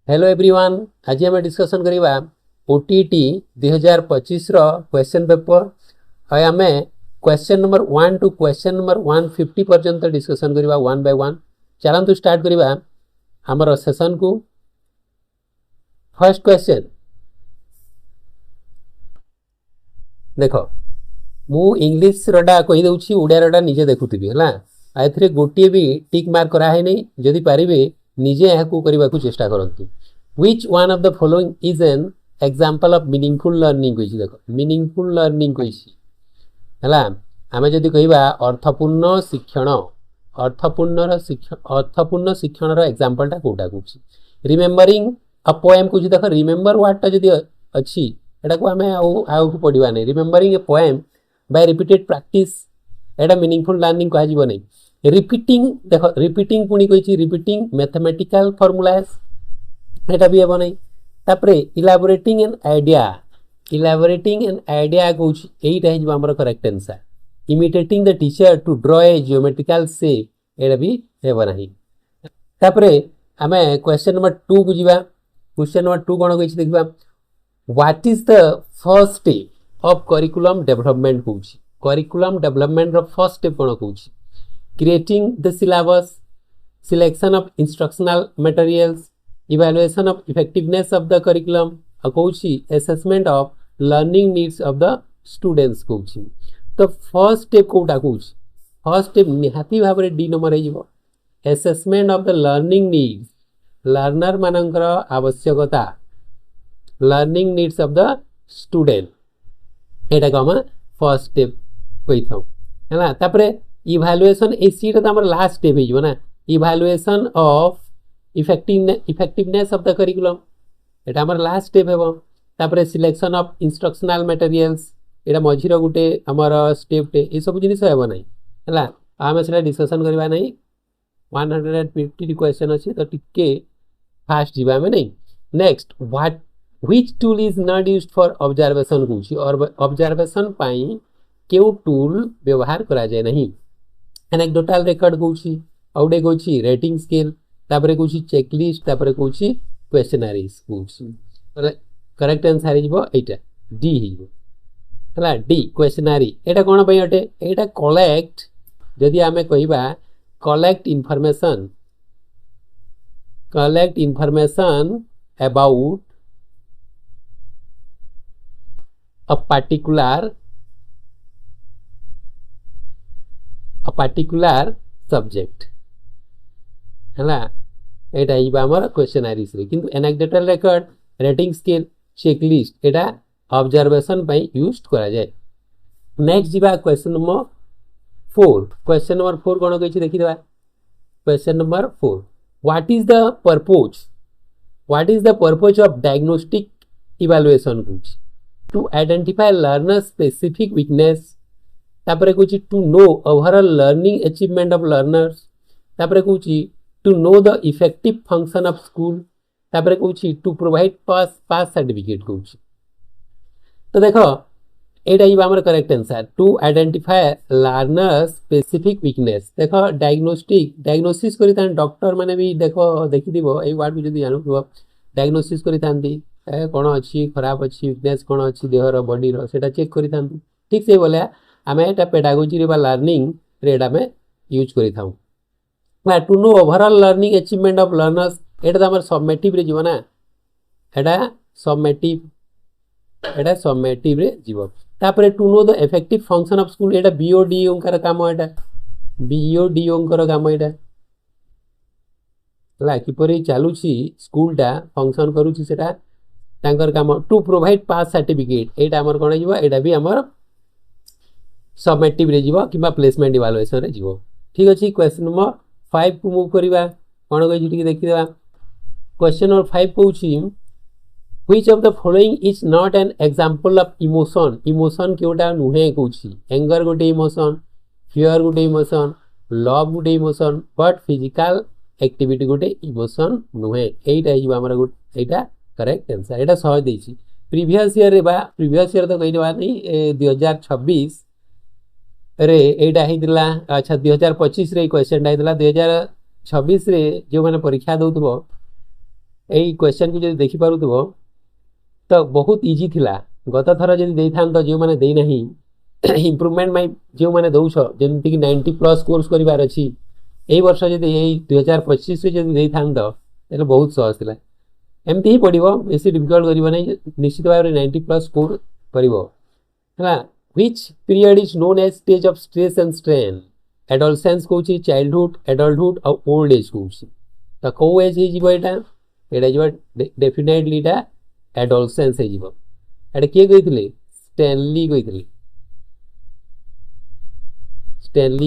Hello everyone. आज आम discussion करवा ओटीटी 2025 रो क्वेश्चन पेपर। आम question number 1 to question number 150 पर्यंत डिस्कसन करवा वन बाय वन। चलतु स्टार्ट करवा आमर सेशन को। फर्स्ट क्वेश्चन देख, मु इंग्लिश रडा कही दउछि, ओडिया रडा निजे देखुथिबी हला। एथरे गोटे भी टिक मार्क करा है नहीं, जदि पारिबे निजे याकू करबा को चेष्टा करंतु। Which one of the following is an example of meaningful learning कहिछि। देखो मीनिंगफुल लर्निंग कहिछि हला। आमे जदि कहिबा अर्थपूर्ण शिक्षण, अर्थपूर्ण शिक्षण रो एग्जांपल ता कोटा कहिछि। रिमेंबरिंग अ पोएम कहिछि। देखो रिमेंबर वर्ड ता जदि अछि एटा को आमे आउ को पढिबा नै। Remembering a poem by repeated practice Etah meaningful learning कहा जीवो नै। रिपीटिंग देखो रिपीटिंग पुणी कहिछि, रिपीटिंग मैथमेटिकल फॉर्मूलास एटा भी हेबो नै। तापरे elaborating an idea, elaborating an idea कहिछि एटा हे जीवो हमर correct answer. Imitating the teacher to draw a geometrical shape एटा भी हेबो नै। तापरे हमें क्वेश्चन नंबर 2 को जीवा। क्वेश्चन नंबर 2 कोन कहिछि देखबा। What is the first step of curriculum development कहिछि। करिकुलम डेवलपमेंट रो फर्स्ट स्टेप कोन कहिछि। Creating the syllabus, selection of instructional materials, evaluation of effectiveness of the curriculum, कौची assessment of learning needs of the students कौची। तो first step कोटा कौची, first step निहाती भाबरे डी नंबर हेजिवो। assessment of the learning needs, learner मानकर आवश्यकता, learning needs of the student एटा को हम फर्स्ट स्टेप कहिथौ हला। तापरे इवैल्यूएशन ए सीट त हमर लास्ट स्टेप हे ना। Evaluation of effectiveness of the curriculum एटा हमर लास्ट स्टेप हेबो। तापरे सिलेक्शन ऑफ इंस्ट्रक्शनल मटेरियल्स एटा मझिरो गुटे हमर स्टेप टे ए सब जिनिस हेबो नै हला। आमे सेटा डिस्कशन करबा नै। 150 क्वेश्चन अछि त टिके फास्ट जीवा में नै। Next what which tool is not used for observation कुछि, और ऑब्जर्वेशन पई केउ टूल व्यवहार करा जाय नहीं। एनेक्डोटल रिकॉर्ड कौची, आउडे कौची रेटिंग स्केल, तापरे कौची चेकलिस्ट, तापरे कौची क्वेश्चनरीज कौची। करेक्ट आंसर हिजबो एटा डी हिजबो हला। डी क्वेश्चनरी एटा कोन पई अटे, एटा कलेक्ट जदि आमे कहिबा collect information about a particular subject हला। एटा हिबा हमर क्वेश्चनरीज रे। किंतु anecdotal record, rating scale, checklist एटा ऑब्जर्वेशन पई यूज करा जाय। नेक्स्ट जीवा क्वेश्चन नंबर 4। क्वेश्चन नंबर 4 कोन कहिछि देखि देबा। Question number 4 what is the purpose of diagnostic evaluation कुछ। To identify learner specific weakness, तापरे कुछ to know overall learning achievement of learners, तापरे कुछ to know the effective function of school, तापरे कुछ टू प्रोवाइड पास सर्टिफिकेट कुछ। तो देखो एटा ही हमर correct answer. To identify learner specific weakness. देखो डायग्नोसिस करितान डॉक्टर माने भी देखो देखि दिबो ए वर्ड भी जदी जानु डायग्नोसिस करितांती कोन अछि खराब अछि वीकनेस कोन अछि देहर बॉडी रो सेटा चेक करितांती। ठीक से बोले आमे एटा पेडागोजी रे बा लर्निंग रे एटा में यूज करि थाउ। ना to know overall learning achievement of learners एटा त हमर सबमेटिव रे जीवो ना। एटा सबमेटिव रे जीवो। तापरे to know the effective function of school एटा बीओडी ओंकर काम, एटा बीओडी ओंकर काम एटा ला किपरि चालुछि स्कूल टा फंक्शन करूछि सेटा तांकर काम। टू प्रोवाइड पास सर्टिफिकेट एटा हमर कोन जीवो, एटा भी हमर सबमेटिव रे जीवो किबा प्लेसमेंट इवैल्यूएशन रे जीवो। ठीक अछि। क्वेश्चन नंबर 5 को मूव करिवा। कोन कहि ठीक देखि देबा। क्वेश्चन नंबर 5 कहूछि which of the following is not an example of emotion. Emotion केउटा नुहे कहूछि। एंगर गोटे इमोशन, फियर गोटे इमोशन, लव गोटे इमोशन, बट फिजिकल एक्टिविटी गोटे इमोशन नुहे। एटा जीवा हमर एटा करेक्ट आंसर। एटा सहज देछि। प्रीवियस ईयर रे बा प्रीवियस ईयर तो कहि देबा नै 2026 रे एटा हिदिला। अच्छा 2025 रे क्वेश्चन आइदिला। 2026 रे जो माने परीक्षा दउतबो यही क्वेश्चन को जब देखि पारुथबो तो बहुत इजी थिला गत थर जदि देई थान तो जो माने देई नहीं इम्प्रूवमेंट माइ जो माने दउछ जेमति कि 90 प्लस कोर्स करिवार अछि एई वर्ष जदि एई 2025 रे जदि देई थान तो एले बहुत सहज थिला एमती ही पड़िबो बेसी डिफिकल्ट करिवो नै निश्चित भाव रे 90 प्लस स्कोर करिवो हला which period is known as stage of stress and strain adolescence कोची चाइल्डहुड एडल्टहुड और ओल्ड एज कोची तो को एज हे जीवो एटा जीवो डेफिनेटली एटा एडोलसेंस हे जीवो एटा के कहिथिले स्टैनली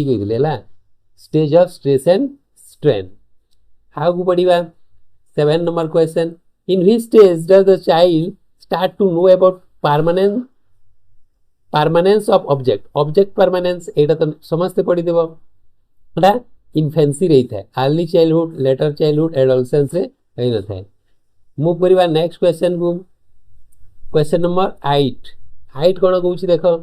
कहिथिले ला stage of stress and strain हाउ को पढ़िबा 7 number question in which stage does the child start to know about permanence of object permanence एटा तो समझते पढ़ी देबो एटा इन्फेंसी रही था early childhood later childhood adolescence रे रही न था मूव करिबा नेक्स्ट क्वेश्चन को क्वेश्चन नंबर 8 कोन कहूची देखो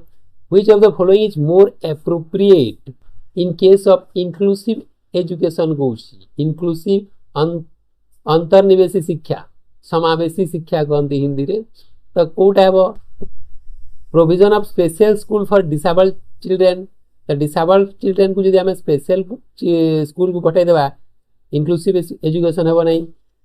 which of the following is more appropriate in case of inclusive education कहूची इंक्लूसिव अंतर्निवेशी शिक्षा समावेशी शिक्षा कहते हिंदी रे तो कोटा हेबो provision of special school for disabled children तो डिसेबल्ड चिल्ड्रेन को जदि हमें स्पेशल स्कूल को पठाई देबा इंक्लूसिव एजुकेशन हेबो नै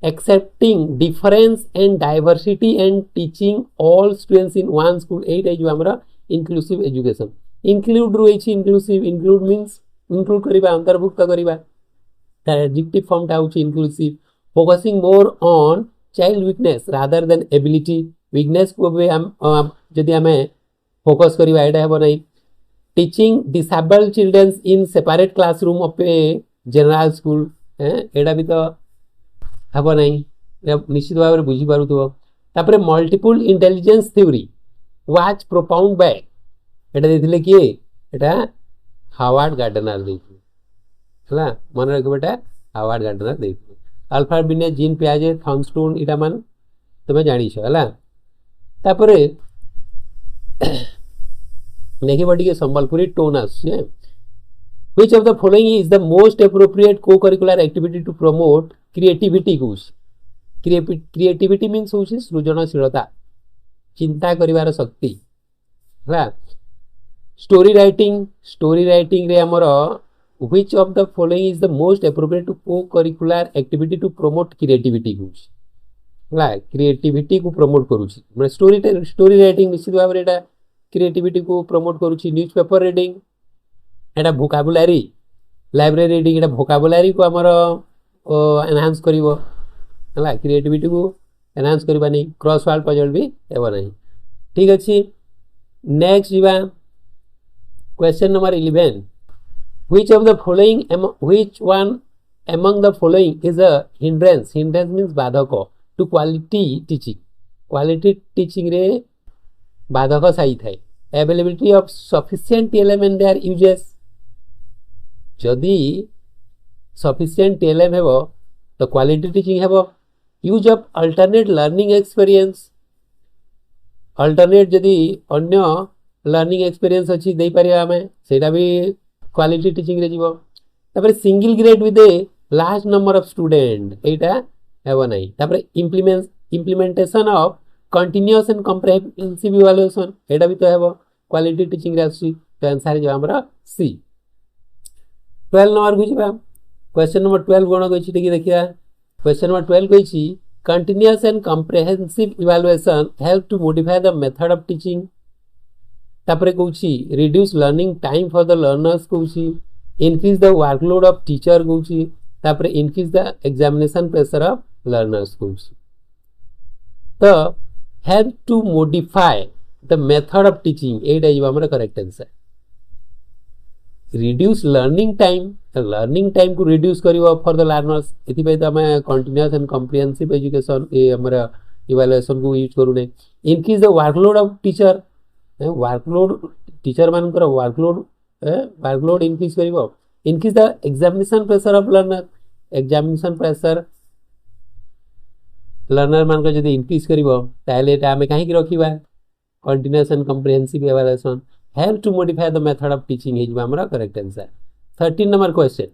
accepting difference and diversity and teaching all students in one school एटा जो हमरा इंक्लूसिव एजुकेशन इंक्लूड रही इंक्लूसिव इंक्लूड मीन्स इंक्लूड करिबा अंतर्भुक्त करिबा तार एडजेक्टिव फॉर्म टा होची inclusive focusing more on child weakness rather than ability weakness को भी हम जदि हमें फोकस करिबा एटा हेबो नै teaching disabled children's in separate classroom of a general school एटा भी तो हेबो नै निश्चित भाव रे बुझी पारुथबो तापरे multiple intelligence theory was propound by एटा देथिले कि एटा हार्वर्ड गार्डनर देथिले हला मन रख बेटा हार्वर्ड गार्डनर देथिले अल्फा बिने जीन पियाजे थॉमस्टोन इटा मान तमे जानि छ हला तापरे नेकी बडी के संबलपुरी टोनस which of the following is the most appropriate cocurricular activity to promote creativity कोस क्रिएटिविटी मीन्स होछि सृजनशीलता चिंता करिवार शक्ति हला स्टोरी राइटिंग रे हमर which of the following is the most appropriate to cocurricular activity to promote creativity कोस हला क्रिएटिविटी को प्रमोट करूछि माने स्टोरी राइटिंग निश्चित भाव रे एटा क्रिएटिविटी को प्रमोट करूछि न्यूज़पेपर रीडिंग एटा वोकाबुलरी लाइब्रेरी रीडिंग एटा वोकाबुलरी को हमर एनहांस करिवो हला क्रिएटिविटी को एनहांस करबा नै क्रॉसवर्ड पजल भी हेबो नै ठीक अछि नेक्स्ट जीवा question number 11 which of the following which one among the following is a hindrance means बाधक to quality teaching रे बाधक साई थाए availability of sufficient TLM and their uses जदि sufficient TLM हेबो तो quality teaching हेबो use of alternate learning experience alternate जदि अन्य लर्निंग एक्सपीरियंस अछि देई परिया हमें सेटा भी क्वालिटी टीचिंग रे जीवो तापर single grade with a large number of student एटा हेबो नै तापर implementation of continuous and comprehensive evaluation एटा भी तो हेबो क्वालिटी टीचिंग रे आसी तो आंसर जो हमरा सी 12 नंबर बुझिबा क्वेश्चन नंबर 12 कोन कहिछि देखि देखिया क्वेश्चन नंबर 12 कहिछि continuous and comprehensive evaluation help to modify the method of teaching तापरे कहूची reduce learning time for the learners कहूची increase the workload of teacher कहूची तापरे increase the examination pressure of learners कहूची तो help to modify the method of teaching एटा is हमर correct answer reduce learning time को रिड्यूस करिवो for the learners एथि पे त हमें कंटीन्यूअस एंड कॉम्प्रिहेंसिव एजुकेशन ए हमर इवैल्यूएशन को यूज करू नै increase the workload of teacher workload teacher मानकर वर्कलोड इंक्रीज करिवो increase the examination pressure of learner examination pressure learner मानकर जदि इंक्रीज करिवो ताले एटा हमें काहे कि रखिबा continuous and comprehensive evaluation help to modify the method of teaching is हमरा correct answer 13 number question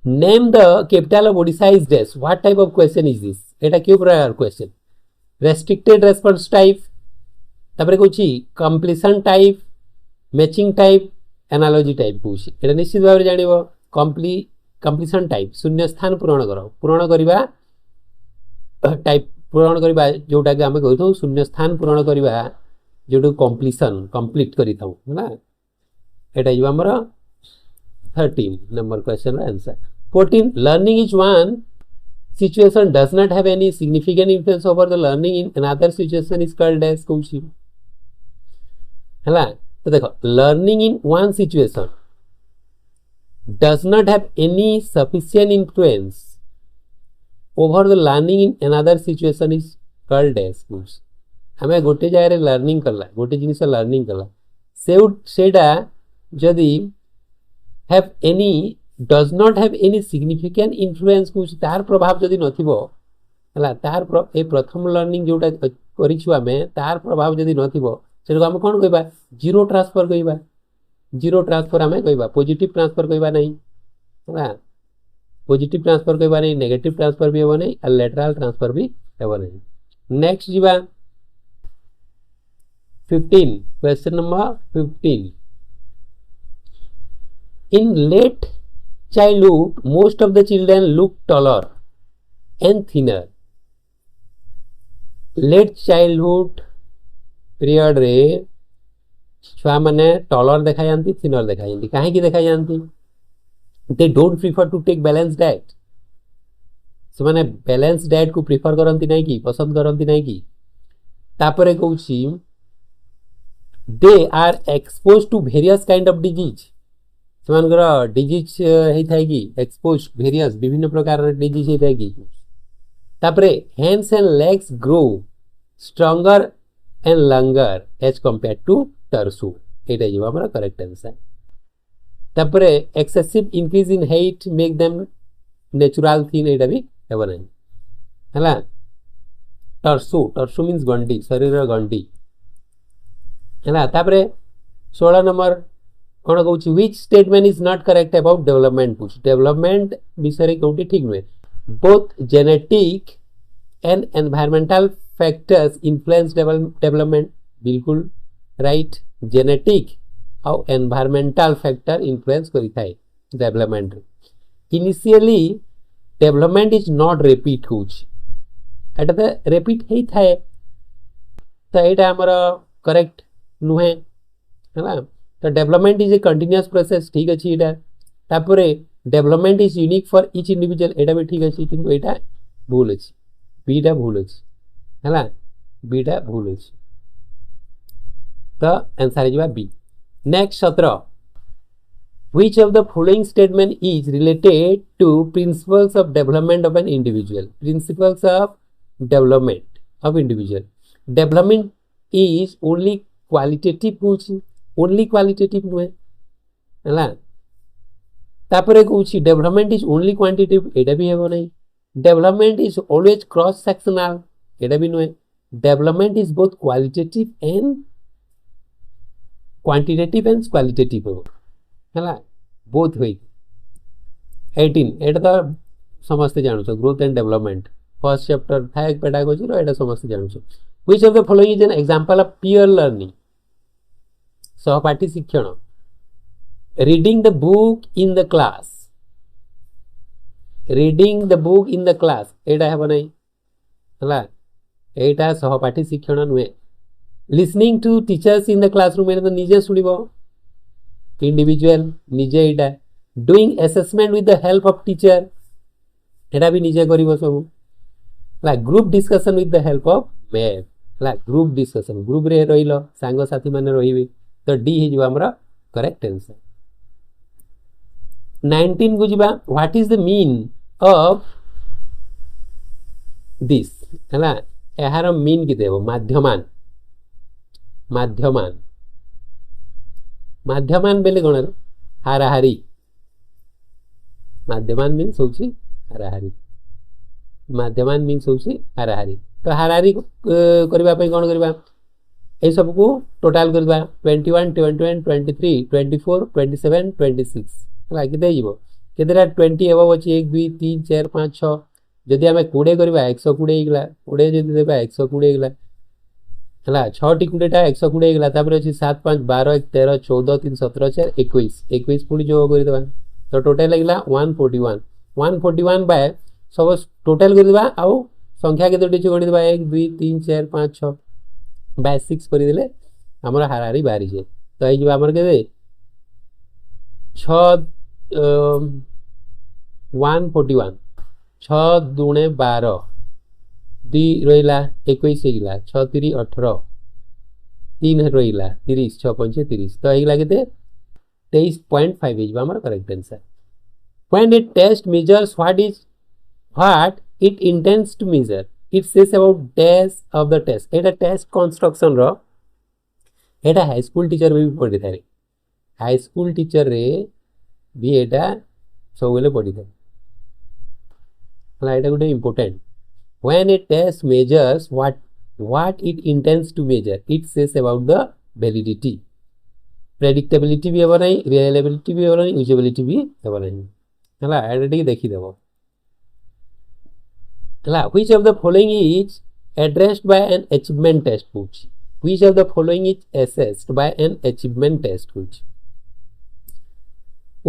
name the capital of Odisha is this what type of question is this एटा क्यों प्रकार क्वेश्चन रेस्ट्रिक्टेड रेस्पॉन्स टाइप तापर कहूँ completion type matching type analogy type कहूँ एटा निश्चित भाव जानिबो completion type शून्य स्थान पूरण कर पूरण करवा टाइप पूरण करवा जोटा कि आम कही शून्य स्थान पूरण करवा जो कंप्लीशन कंप्लीट करिथाउ ना एटा जो हमर 13 number question answer 14 learning is one situation does not have any significant influence over the learning in another situation is called as कहूँ हला तो देखो learning in one situation does not have any sufficient influence over the learning in another situation is called as कहूँ हमें गोटे जगह learning कला गोटे जिनिस लर्निंग कला सेटा जदि have any does not have any significant influence कुछ तार प्रभाव जदि नथिबो हला तार ए प्रथम लर्निंग जोटा करिछु आमे तार प्रभाव जदि नथिबो सेटा हम कोन कहबा जीरो ट्रांसफर कहबा जीरो ट्रांसफर आमे कहबा पॉजिटिव ट्रांसफर कहबा नहीं हला पॉजिटिव ट्रांसफर कहबा नहीं नेगेटिव ट्रांसफर भी हेबो नहीं और लैटरल ट्रांसफर भी हेबो नहीं नेक्स्ट जीवा 15 question number 15 in late childhood most of the children look taller and thinner late childhood period रे छुआ माने टॉलर देखा जानती थिनर देखा जानती काहे की देखा जानती they don't prefer to take balance diet से माने बैलेंस डाइट को प्रिफर करंती नहीं की पसंद करंती नहीं की तापरे कहूची they are exposed to various kind of disease सेमानकर डिजीज होता है कि एक्सपोज वेरियस विभिन्न प्रकार डिजीज होता है कि तापरे hands and legs grow stronger and longer as compare to torso एटा जो हमरा करेक्ट आंसर तापरे excessive increase in height make them natural thin एटा भी हेबो नहीं हला टर्सू टर्सू मींस गंडी शरीर गंडी है तापरे 16 नंबर कौन कहूँ which statement is not correct about development कुछ डेवलपमेंट विषय कौटी ठीक नुहे both genetic and environmental factors influence development बिल्कुल राइट जेनेटिक और एनवायरमेंटल फैक्टर इन्फ्लुएंस करिथाय development initially development is not repeat कुछ एटा तो रिपीट हेई थाए तो एटा हमर करेक्ट नुहे है तो development is a continuous process ठीक अच्छी एटा तापरे development is unique for each individual एटा भी ठीक अच्छी किंतु एटा भूल अछि बीटा भूल अछि हैला बीटा भूल अछि तो answer is B next 17 which of the following statement is related to principles of development of an individual principles of development of individual development is only qualitative कुछ ओनली क्वालिटेटिव नुहे है तापरे कहूँ डेवलपमेंट इज ओनली क्वांटिटेटिव एटा भी हेबो नहीं development is always cross sectional एटा भी नुहे development is both qualitative and quantitative and qualitative है बोथ हुई 18 एटा तो समस्ते जानू growth and development first chapter था पेडागोजी रो एटा समस्ते जानू which of the following is an example of peer learning सहपाठी शिक्षण reading the book in the class reading the book in the class एटा हेबो नहीं हला एटा सहपाठी शिक्षण नुहे listening to teachers in the classroom एटा तो निजे सुनिबो इंडिविजुअल निजे एटा doing assessment with the help of teacher एटा भी निजे करिवो सब हला group discussion with the help of map हला ग्रुप डिस्कशन ग्रुप रे रहिलो सांग साथी माने रहिबे तो डी हे जो हमरा करेक्ट आंसर 19 को जिबा what is the mean of this हला एहार मीन कि देबो माध्यमान माध्यमान माध्यमान बेले कोन हाराहारी माध्यमान मीन्स होची हाराहारी माध्यमान मीन्स होची हाराहारी तो हाराहारी करबा पई कोन करबा ए सब को टोटल करबा 21 21 23 24 27 26 हला कि दे जिवो केतेरा 20 एबो अछि 1 2 3 4 5 6 जदि आम 20 करवा 120 गला 20 जदि देबा 120 गला है 6 20टा 120 गला तापर अछि 7 5 12 1 13 14 3 17 4 21 21 पुणी जो कर देबा तो टोटल लागला 141 141 बाय सब टोटल कर देबा आउ संख्या के दोटी गणि देबा 1 2 3 4 5 6 बाय 6 कर देले हमर हारारी बारी जे तो आई जबा हमर के 6 141 6 दुणे 12 2 रहिला 21 हेगिला 6 3 18 3 रहिला 30 6 5 30 तो हेगिला केते 23.5 हेजबा हमर correct answer when a test measures what it intends to measure it says about dash of the test Etah test construction row Etah high school teacher भी पढ़ी थारे हाई स्कूल टीचर रे भी एटा सब बेले पढ़ी थारे एटा गोटे important when a test measures what it intends to measure it says about the validity predictability भी हेबो नहीं reliability भी हेबो नहीं usability भी हेबो नहीं हला एटा टिक देखि देबो हला which of the following is addressed by an achievement test पूछ which of the following is assessed by an achievement test पूछ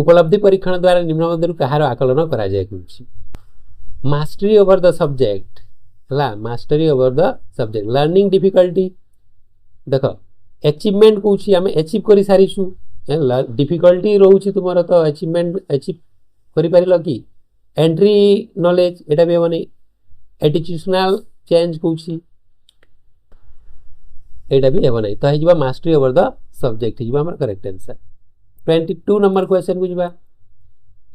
उपलब्धि परीक्षण द्वारा निम्न मध्यरु कहार आकलन करा जाय पूछ mastery over the subject हला mastery over the subject learning difficulty देखो achievement पूछी हमें अचीव करि सारिछु difficulty रहउछि तुमरो तो achievement अचीव करि पारिलो की एंट्री नॉलेज एटा भी बने एटिट्यूशनल चेंज पूछी एटा भी हेबो नै तो हेजिबा मास्टरी ओवर द सब्जेक्ट हेजिबा हमर करेक्ट आंसर 22 नंबर क्वेश्चन बुझबा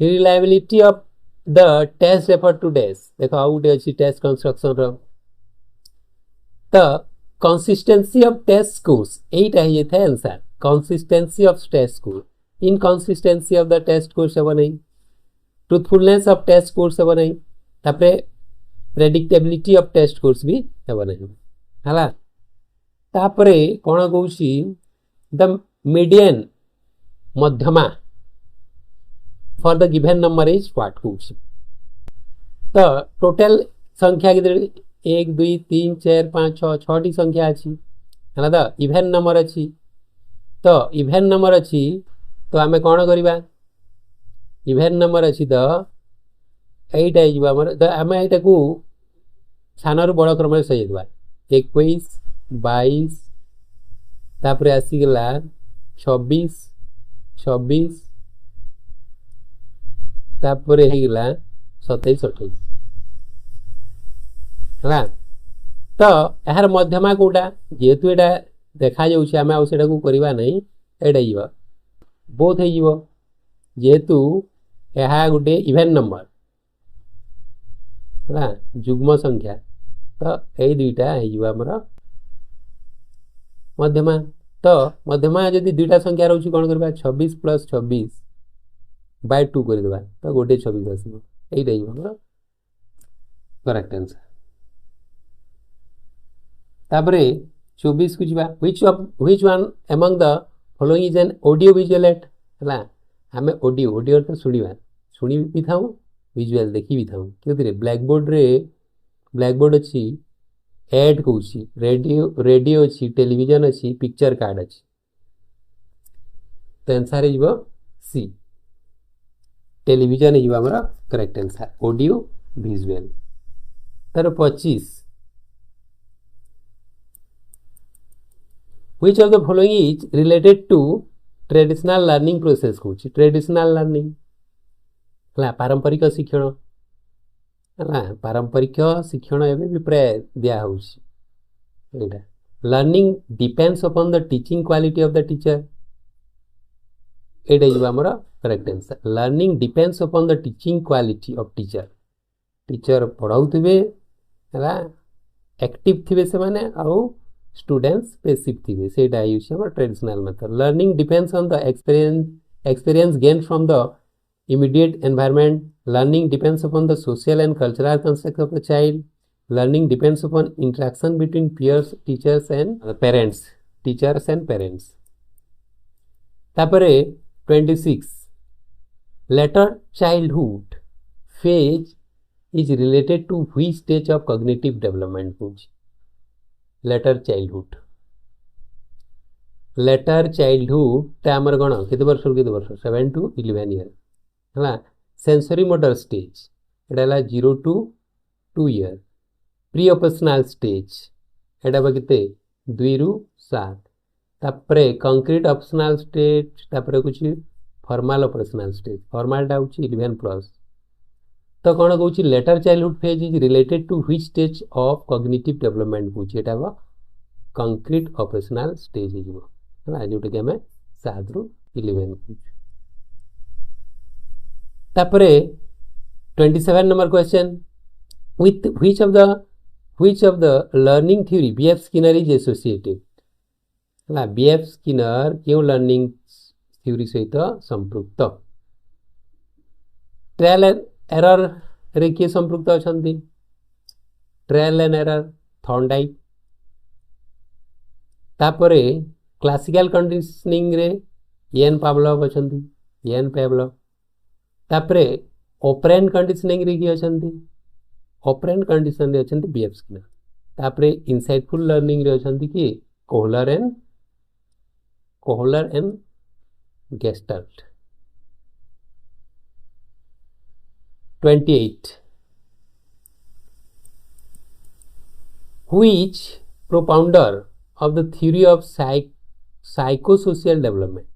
reliability of the test refer to dash देखो आउट अछि टेस्ट कंस्ट्रक्शन रो तो कंसिस्टेंसी ऑफ टेस्ट स्कोर्स एटा हे थे answer consistency of test score inconsistency of the test scores हेबो नै ट्रूथफुलनेस ऑफ टेस्ट स्कोर्स हेबो नै तापरे प्रेडिक्टेबिलिटी ऑफ टेस्ट स्कोर्स भी हेबो नै हला तापरे कोन कहउछि द मीडियन मध्यमा for the given number is what कहउछि तो टोटल संख्या के 1 2 3 4 5 6 6 टी संख्या अछि हला द इवन नंबर अछि तो इवन नंबर अछि तो हमें कोन करिबा इवन नंबर अछि तो एटा हिजबा हमर तो हमें एटा को सानर बड़ क्रम में सही देबा 21 22 तापरे आसी गेला 26 26 तापरे हे गेला 27 28 हला तो यार मध्यमा कोटा जेतु एटा देखा जाउछि हमें आ सेटा को करबा नै एटा हिबा बोथ हे हिबो जेतु यह गोटे इवेन नंबर है जुग्म संख्या तो यही दुईटा हमर मध्यमा तो मध्यमा जदि दुईटा संख्या रोची कौन करबा 26 + 26 / 2 कर देबा तो गोटे 26 आसीबो एइटा हमर करेक्ट आंसर तापरे 24 को जिबा which one among the following is an audio visual aid हला हमें ऑडियो तो सुनी भी था विजुअल देखी भी था क्योंकि ब्लैक बोर्ड अच्छी एड कहूँ रेडियो अच्छी टेलीविजन अच्छी पिक्चर कार्ड अच्छी तो आंसर है सी टेलीविजन है हमारा करेक्ट आंसर ऑडियो विजुअल तार 25 which of the following is related to traditional learning process कहूँ ट्रेडिशनल लर्निंग है पारंपरिक शिक्षण है पारंपरिक शिक्षण एवं भी प्राय दिया learning depends upon the teaching quality of the teacher एटा हमर correct answer learning depends upon the teaching quality of teacher पढ़ाउथिबे है एक्टिव थिबे से माने आउ स्टूडेंट्स पैसिव थिबे सेटा यूज हमर traditional method learning depends on the experience gain from the immediate environment learning depends upon the social and cultural construct of the child learning depends upon interaction between peers teachers and parents tapare 26 later childhood phase is related to which stage of cognitive development होची later childhood later childhood टा हमर गण केते वर्ष 7 to 11 year हला sensory motor stage एडाला 0 to 2 year pre operational stage एडा बकिते 2 ରୁ 7 तापरे कंक्रीट ऑपरेशनल स्टेज तापरे कुछ फॉर्मल ऑपरेशनल स्टेज फॉर्मल टा होची 11 प्लस तो कौन कहूँ later childhood phase is related to which stage of cognitive development कहूँ एटा कंक्रीट ऑपरेशनल स्टेज है जोटा कि आम 7 ରୁ 11 कहूँ तापरे 27 number question with which of the learning theory B.F. Skinner is associated है B.F. Skinner क्यों लर्निंग थ्योरी सहित संपृक्त ट्रायल एरर रे किए संपृक्त अछंती ट्रायल एंड एरर थॉर्नडाइक तापरे क्लासिकल कंडीशनिंग रे एन पावलोव अछंती एन पावलोव तापरे ऑपरेंट कंडीशनिंग रे किए अछंती ऑपरेंट कंडीशन रे अछंती बीएफ स्किनर तापरे इनसाइटफुल लर्निंग रे अछंती कि Kohler and Gestalt 28 which propounder of the theory of psychosocial development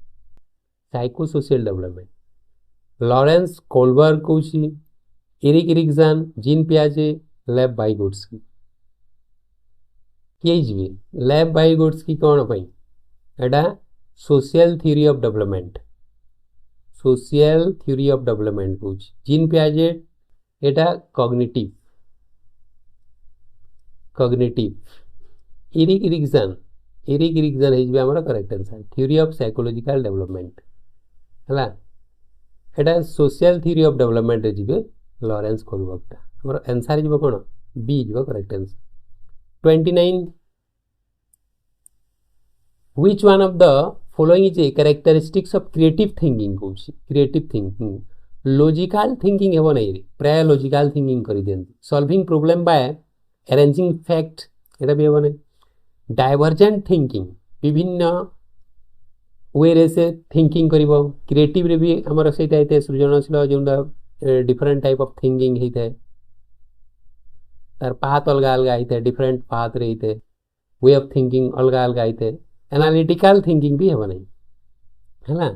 Lawrence Kohlberg कौची एरिक एरिक्सन जीन पियाजे लेव वाइगोट्स्की किए जी लेव वाइगोट्स्की कौन पई एडा social theory of development कौच gene Piaget Etah cognitive Erik Erikson है हमर correct answer theory of psychological development हला एटा सोशल थ्योरी ऑफ डेवलपमेंट रे जिबे लॉरेंस कोलबर्ग टा हमर आंसर जिबो कोन बी जिबो correct answer 29 which one of the following is a characteristics of creative thinking logical thinking हेबो नै रे प्राय लॉजिकल थिंकिंग करि देंती solving problem by arranging fact एटा भी हेबो नै डाइवर्जेंट थिंकिंग विभिन्न वे रे से थिंकिंग करिवो क्रिएटिव रे भी हमर सेटा हेते सृजनशील जोंडा डिफरेंट टाइप ऑफ थिंकिंग हेते तार पाथ अलगा अलगा हेते डिफरेंट पाथ रे हेते वे ऑफ थिंकिंग अलगा अलगा हेते एनालिटिकल थिंकिंग भी हेबो नै हैला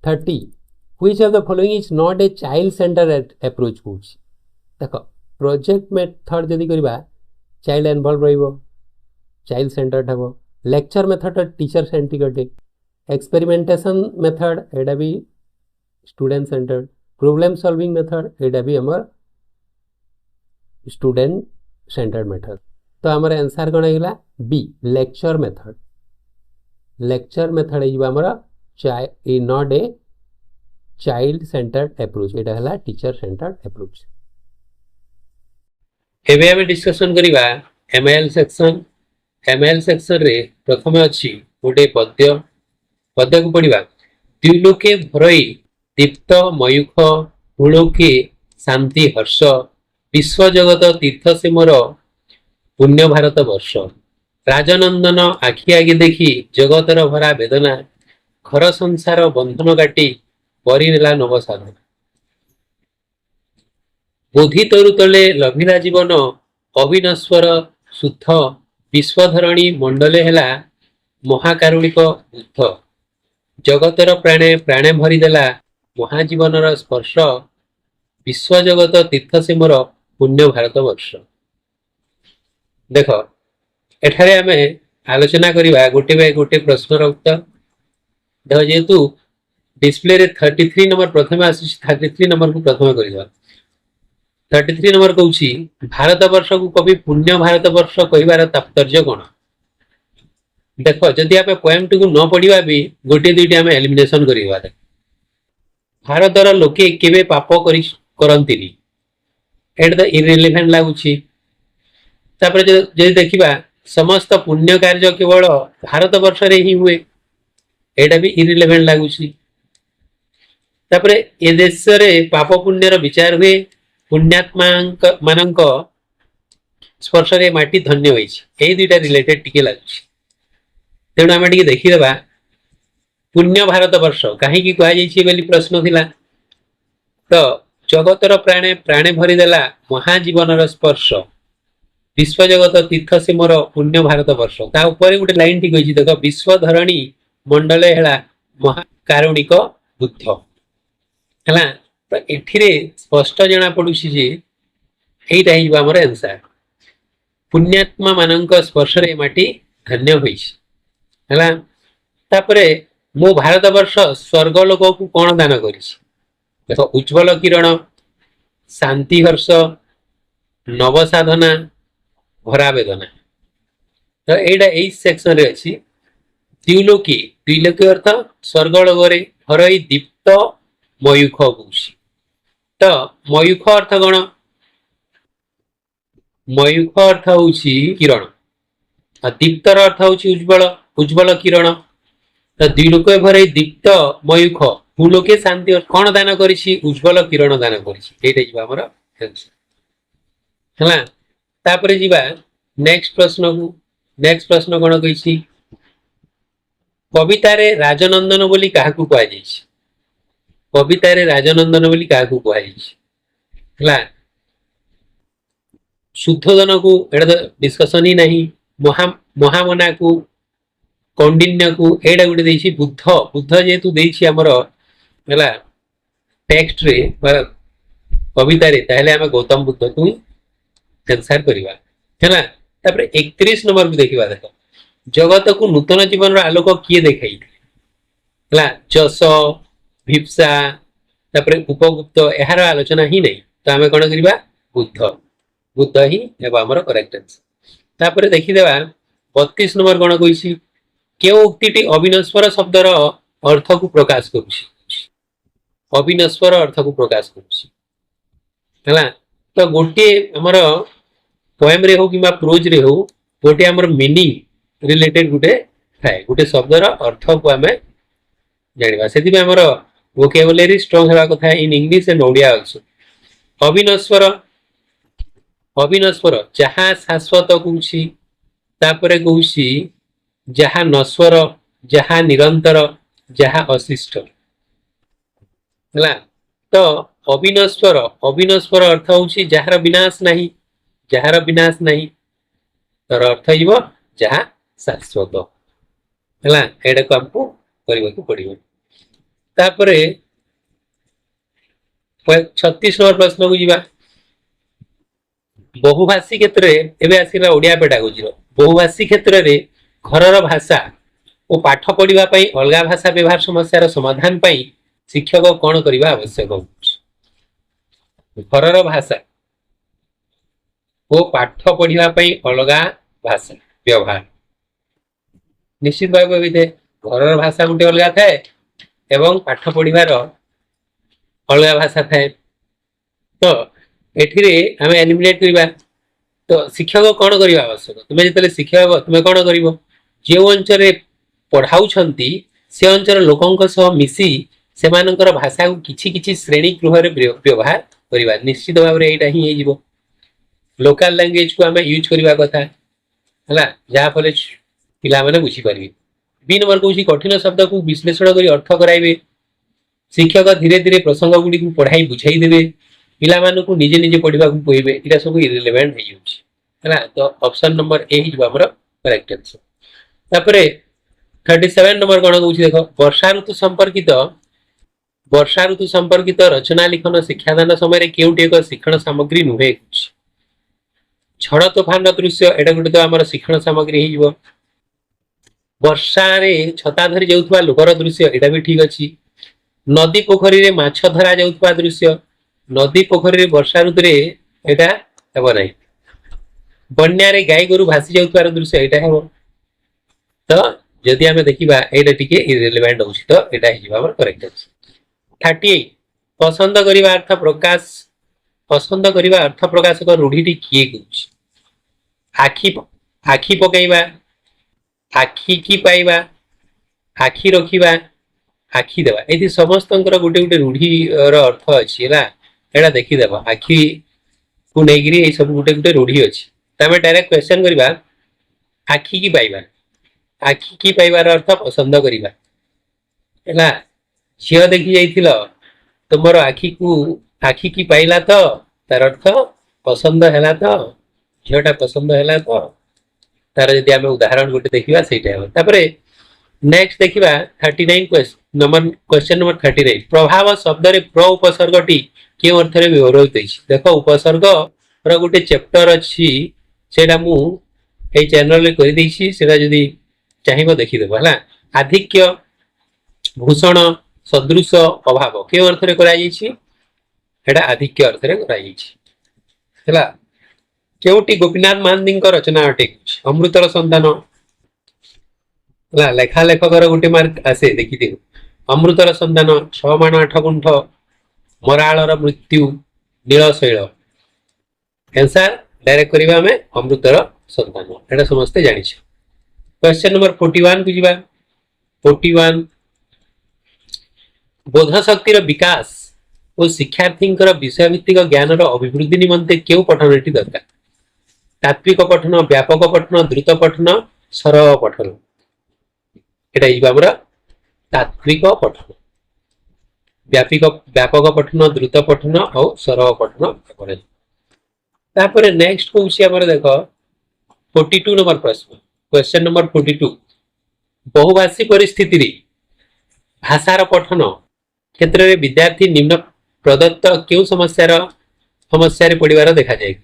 30 which of the following is not a child centered approach कहूँ देख प्रोजेक्ट मेथड जदि करबा चाइल्ड इन्वॉल्व रहिबो चाइल्ड सेंटर्ड हेबो lecture method teacher centric experimentation method एटा भी student centred problem solving method एटा भी हमर स्टूडेंट सेंटर्ड मेथड तो हमर आंसर कोन हेला बी लेक्चर मेथड हेबा हमर ए not a child centred approach एटा हला टीचर सेंटर्ड अप्रोच एबे हम डिस्कशन करिबा एमएल सेक्शन रे प्रथमे अछि गोटे पद्य को पढिबा द्विलोके भरई दीप्त मयूख पुलोके शांति हर्ष विश्व जगत तीर्थ से मोर पुण्य भारत वर्ष राजनंदन आखि आगे देखी जगतर भरा वेदना घर संसार बंधन काटी परिनेला नव साधना बोधि तरु तले लभिला जीवन अविनश्वर शुद्ध विश्वधरणी मंडले हेला महाकारुणिक बुद्ध जगतर प्राणे प्राणे भरीदेला महाजीवनर स्पर्श विश्व जगत तीर्थ से मोर पुण्य भारत वर्ष देख एठारे आमे आलोचना करिबा गोटे बाय गोटे प्रश्नर उत्तर देख जेतु डिस्प्ले रे 33 नंबर प्रथमे आसी 33 नंबर को प्रथमे करिबा 33 नंबर कहूची भारत वर्ष को कवि पुण्य भारत वर्ष कहिबार तात्पर्य कोन देखो जदि आपे पोएम को न पढिबा भी गोटे दुईटी आमे एलिमिनेशन करिबा भारतर लोके केबे पाप करंतिनी एट द इररिलेवेंट लागुची तापर जदि देखिबा समस्त पुण्य कार्य केवल भारत वर्ष रे ही हुए एटा भी इररिलेवेंट लागुची तापरे ए देश रे पाप पुण्यर विचार हुए पुण्यात्मा मानक स्पर्श रे माटी धन्य होइछि एई दुईटा रिलेटेड टिके लागुछि तेणु आमे टिके देखिदेबा पुण्य भारत वर्ष कहीं कहुई बोली प्रश्न थिला तो जगतर प्राणे प्राणे भरीदेला महाजीवन स्पर्श विश्व जगत तीर्थ से मोर पुण्य भारत वर्ष ता ऊपर गोटे लाइन टी कही देख विश्व धरणी मंडले हेला महाकारुणिक बुद्ध है तो एठिरे स्पष्ट जना पड़ुछि जे एइटा हिबा हमर आंसर पुण्यात्मा मानक स्पर्श रे माटी धन्य होइछि है तापरे मो भारत वर्ष स्वर्ग लोक को कौन दान करिछि देखो उज्ज्वल किरण शांति हर्ष नव साधना भरा वेदना तो एटा एई सेक्शन रे अछि द्विलोकी अर्थ स्वर्ग लोक रे हरई दीप्त मयूख गुछि तो मयूख अर्थ कोन मयूख अर्थ होछि किरण आ दीप्तर अर्थ होछि उज्ज्वल उज्ज्वल किरण तो द्विलोक भरे दीप्त मयूख भूलोके शांति कौन दान करिछि उज्ज्वल किरण दान करिछि एटा जिबा हमर हला तापरे जिबा नेक्स्ट प्रश्न कोन कहिछि कविता रे राजनंदन बोली काहाकू कहै जाइछि कविता रे राजनंदन बोली काहाकू कहै जाइछि हला शुद्धोदन को एटा तो डिस्कशन ही नहीं महामना को कौंडिन्य को एटा गुटे देछि बुद्ध बुद्ध जेतु देछि हमर हला टेक्स्ट रे कविता रे ताहले हम गौतम बुद्ध को आंसर करबा हैना तापर 31 नंबर को देखिबा देखो जगत को नूतन जीवन रो आलोक किए देखाई हला जस भिप्सा तापर उपगुप्त एहार आलोचना ही नहीं तो हमें कोन करबा बुद्ध बुद्ध ही हेबा हमर करेक्ट आंसर तापर देखि देबा 32 नंबर कोन कहिछि केउ उक्तिटी अविनश्वर शब्दर अर्थ को प्रकाश करूछि अविनश्वर अर्थ को प्रकाश करूछि हला तो गोटे हमर पोएम रे हो किबा प्रोज रे हो गोटे हमर मीनिंग रिलेटेड गोटे थाए गोटे शब्दर अर्थ को हमें जानिबा सेति में हमर वोकैबुलरी स्ट्रांग हेबा कथा in English and Odia also अविनश्वर अविनश्वर जहाँ शाश्वत कौछि तापरे कौछि जहाँ नश्वर जहाँ निरंतर जहाँ अशिष्ट है तो अविनश्वर अविनश्वर अर्थ होछि जहार विनाश नहीं जहार विनाश नहीं तर अर्थ हिबो जहाँ शाश्वत है एटा को हमको करबा को पड़िबो तापरे 36 नंबर प्रश्न को जीवा बहुभाषी क्षेत्र में एबे आसीला ओडिया पेडागोजी रो बहुभाषी क्षेत्र में घरर भाषा और पाठ पढ़िबा पई अलगा भाषा व्यवहार समस्या समाधान पई शिक्षक कौन करबा आवश्यक घरर भाषा और पाठ पढ़िबा पई अलगा भाषा व्यवहार निश्चित भाव घरर भाषा गोटे अलगा थाए एवं पाठ पढ़िबार अलगा भाषा थाए तो एठिरे आमे एलिमिनेट करबा तो शिक्षक कौन करबा आवश्यक तुमे जतले शिक्षक तुमे कौन करिवो जे अंचल पढ़ाउछंती से अंचल लोकंक सह मिसी सेमानकर भाषा को किछि किछि श्रेणी गृह रे व्यवहार करबा निश्चित भाव रे एटा ही हेजिवो लोकल लैंग्वेज को हमें यूज करबा कथा हला जहा फले पिला माने बुझी परिबे बी नंबर कहूछि कठिन शब्द को विश्लेषण करी अर्थ कराइबे शिक्षक धीरे धीरे प्रसंग गुडी को पढ़ाई बुझाई देबे पिला मानु को निजे निजे पढ़िबा को कहबे इरा सब इरिलेवेंट हे जाउछि हला तो ऑप्शन नंबर ए ही हमर करेक्ट आंसर तापरे 37 नंबर कोन कहूछि देखो वर्षा ऋतु संपर्कित रचना लिखन शिक्षादान समय केउटी एक शिक्षण सामग्री नुहे झड़ तोफान दृश्य एटा गुटे तो हमर शिक्षण सामग्री हे जिवो वर्षा रे छता धरी जाउथबा लोकर दृश्य एटा भी ठीक अछि नदी पोखरी रे माछ धरा जाउथबा दृश्य नदी पोखरी रे वर्षा ऋतु रे एटा हेबो नै बन्या रे गाय गोरु भासी जाउथबार दृश्य एटा हेबो तो जदि हमें देखिबा एटा टिके इरिलेवेंट होछि तो एटा हे जिवो हमर करेक्ट अछि 38 पसंद करिबा अर्थ प्रकाशक रूढ़ीटी किए कहूछि आखि पकाइबा आखि की पाइबा आखि रखिबा आखि देवा ये समस्त गोटे गोटे रूढ़ी अर्थ अच्छी है एटा देखीदेव आखि को लेकिन सब गोटे गोटे रूढ़ी अच्छी तमें डायरेक्ट क्वेश्चन करवा आखि की पाइबा आखि की पाइबार अर्थ पसंद करवा है झील देखी जाइल तुमर आखि की पाइला तो तार अर्थ पसंद है तो झीलटा पसंद है तो तार जदि आम उदाहरण गोटे देखा से नेक्स्ट देखा 39 क्वेश्चन नंबर 39 प्रभाव शब्द रे प्र उपसर्गटी क्यों अर्थ में व्यवहृत देख उपसर्ग गोटे चैप्टर अच्छी से मु चैनल में कर चाहिए देखीदेव है आधिक्य भूषण सदृश अभाव क्यों अर्थ में कर आधिक्य अर्थ में कर केउटी गोपीनाथ महांती रचना अटे अमृतर संधान लेखा लेखकर गोटे मार्क आसे देखी अमृतर संधान 6 माण 8 गुंठ मराळर मृत्यु नीलशैल आंसर डायरेक्ट करबा हमें अमृतर संधान एटा समस्ते जानि छ। क्वेश्चन नंबर 41 को जीवा 41 बोध शक्तिर विकास और शिक्षार्थी विषय भित्तिक ज्ञान अभिवृद्धि निमंते क्यों पठनटी दरकार तात्विक पठन व्यापक पठन द्रुत पठन सरल पठन एटा तात्विक पठन व्यापक पठन द्रुत पठन और सरल पठन तापर नेक्स्ट कौन देख 42 नंबर प्रश्न क्वेश्चन नंबर 42 बहुभाषी परिस्थिति भाषार पठन क्षेत्र में विद्यार्थी निम्न प्रदत्त क्यों समस्या पड़िबार देखा जाए